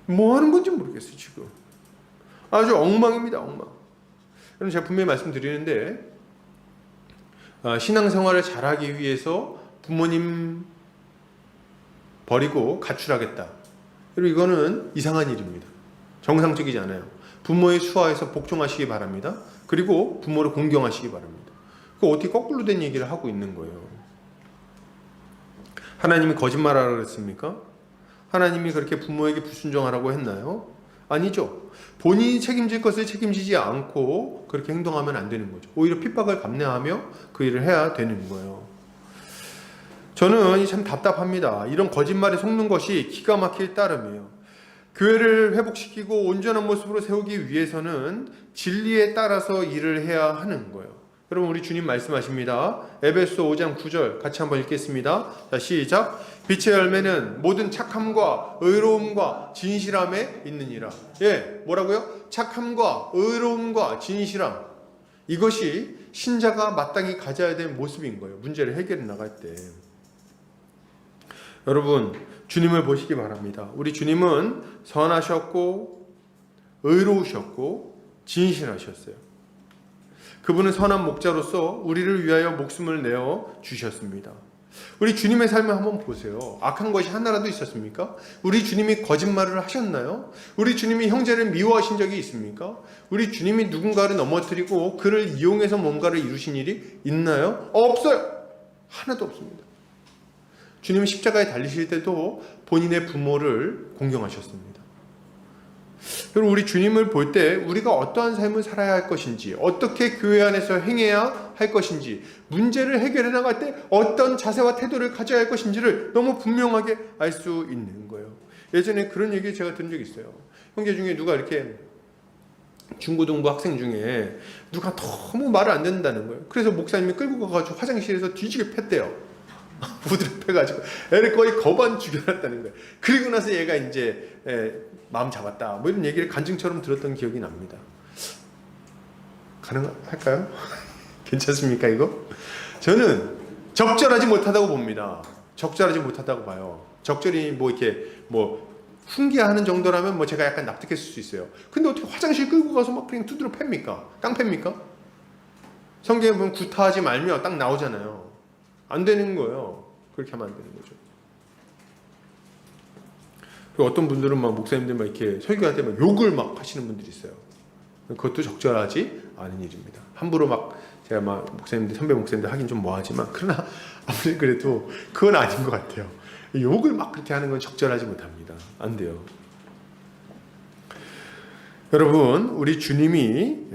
뭐 하는 건지 모르겠어요. 지금 아주 엉망입니다. 엉망. 그럼 제가 분명히 말씀드리는데, 신앙생활을 잘하기 위해서 부모님 버리고 가출하겠다. 그리고 이거는 이상한 일입니다. 정상적이지 않아요. 부모의 수하에서 복종하시기 바랍니다. 그리고 부모를 공경하시기 바랍니다. 그 어떻게 거꾸로 된 얘기를 하고 있는 거예요. 하나님이 거짓말하라고 그랬습니까? 하나님이 그렇게 부모에게 불순종하라고 했나요? 아니죠. 본인이 책임질 것을 책임지지 않고 그렇게 행동하면 안 되는 거죠. 오히려 핍박을 감내하며 그 일을 해야 되는 거예요. 저는 참 답답합니다. 이런 거짓말에 속는 것이 기가 막힐 따름이에요. 교회를 회복시키고 온전한 모습으로 세우기 위해서는 진리에 따라서 일을 해야 하는 거예요. 여러분, 우리 주님 말씀하십니다. 에베소 5장 9절 같이 한번 읽겠습니다. 자, 시작. 빛의 열매는 모든 착함과 의로움과 진실함에 있느니라. 뭐라고요? 착함과 의로움과 진실함. 이것이 신자가 마땅히 가져야 될 모습인 거예요. 문제를 해결해 나갈 때. 여러분, 주님을 보시기 바랍니다. 우리 주님은 선하셨고 의로우셨고 진실하셨어요. 그분은 선한 목자로서 우리를 위하여 목숨을 내어 주셨습니다. 우리 주님의 삶을 한번 보세요. 악한 것이 하나라도 있었습니까? 우리 주님이 거짓말을 하셨나요? 우리 주님이 형제를 미워하신 적이 있습니까? 우리 주님이 누군가를 넘어뜨리고 그를 이용해서 뭔가를 이루신 일이 있나요? 없어요. 하나도 없습니다. 주님은 십자가에 달리실 때도 본인의 부모를 공경하셨습니다. 여러분, 우리 주님을 볼 때 우리가 어떠한 삶을 살아야 할 것인지, 어떻게 교회 안에서 행해야 할 것인지, 문제를 해결해 나갈 때 어떤 자세와 태도를 가져야 할 것인지를 너무 분명하게 알 수 있는 거예요. 예전에 그런 얘기 제가 들은 적이 있어요. 형제 중에 누가 이렇게 중고등부 학생 중에 누가 너무 말을 안 듣는다는 거예요. 그래서 목사님이 끌고 가가지고 화장실에서 뒤지게 팼대요. 부드러 패가지고 애를 거의 거반 죽여놨다는 거예요. 그리고 나서 얘가 이제 마음 잡았다 뭐 이런 얘기를 간증처럼 들었던 기억이 납니다. 가능할까요? 괜찮습니까 이거? 저는 적절하지 못하다고 봅니다. 적절하지 못하다고 봐요. 적절히 뭐 이렇게 뭐 훈계하는 정도라면 뭐 제가 약간 납득했을 수 있어요. 근데 어떻게 화장실 끌고 가서 막 그냥 두드려 팹니까? 깡패입니까? 성경에 보면 구타하지 말며 딱 나오잖아요. 안 되는 거예요. 그렇게 하면 안 되는 거죠. 그리고 어떤 분들은 막 목사님들 막 이렇게 설교할 때 막 욕을 막 하시는 분들이 있어요. 그것도 적절하지 않은 일입니다. 함부로 막 제가 막 목사님들 선배 목사님들 하긴 좀 뭐하지만 그러나 아무리 그래도 그건 아닌 것 같아요. 욕을 막 그렇게 하는 건 적절하지 못합니다. 안 돼요. 여러분, 우리 주님이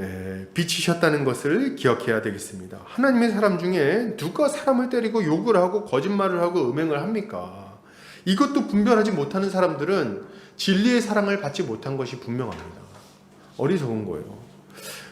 빛이셨다는 것을 기억해야 되겠습니다. 하나님의 사람 중에 누가 사람을 때리고 욕을 하고 거짓말을 하고 음행을 합니까? 이것도 분별하지 못하는 사람들은 진리의 사랑을 받지 못한 것이 분명합니다. 어리석은 거예요.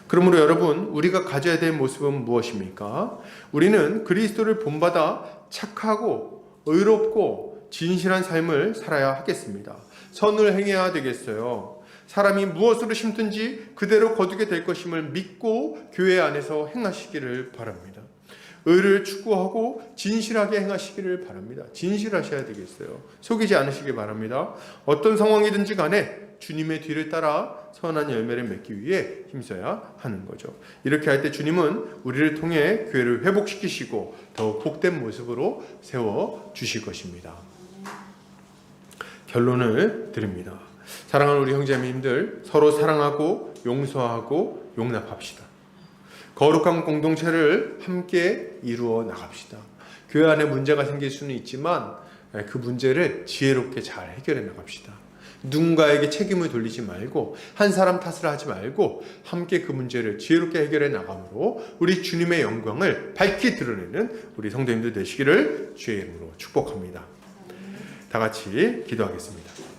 그러므로 여러분, 우리가 가져야 될 모습은 무엇입니까? 우리는 그리스도를 본받아 착하고 의롭고 진실한 삶을 살아야 하겠습니다. 선을 행해야 되겠어요. 사람이 무엇으로 심든지 그대로 거두게 될 것임을 믿고 교회 안에서 행하시기를 바랍니다. 의를 추구하고 진실하게 행하시기를 바랍니다. 진실하셔야 되겠어요. 속이지 않으시기 바랍니다. 어떤 상황이든지 간에 주님의 뒤를 따라 선한 열매를 맺기 위해 힘써야 하는 거죠. 이렇게 할 때 주님은 우리를 통해 교회를 회복시키시고 더욱 복된 모습으로 세워주실 것입니다. 결론을 드립니다. 사랑하는 우리 형제님들, 서로 사랑하고 용서하고 용납합시다. 거룩한 공동체를 함께 이루어 나갑시다. 교회 안에 문제가 생길 수는 있지만 그 문제를 지혜롭게 잘 해결해 나갑시다. 누군가에게 책임을 돌리지 말고 한 사람 탓을 하지 말고 함께 그 문제를 지혜롭게 해결해 나감으로 우리 주님의 영광을 밝히 드러내는 우리 성도님들 되시기를 주의 이름으로 축복합니다. 다 같이 기도하겠습니다.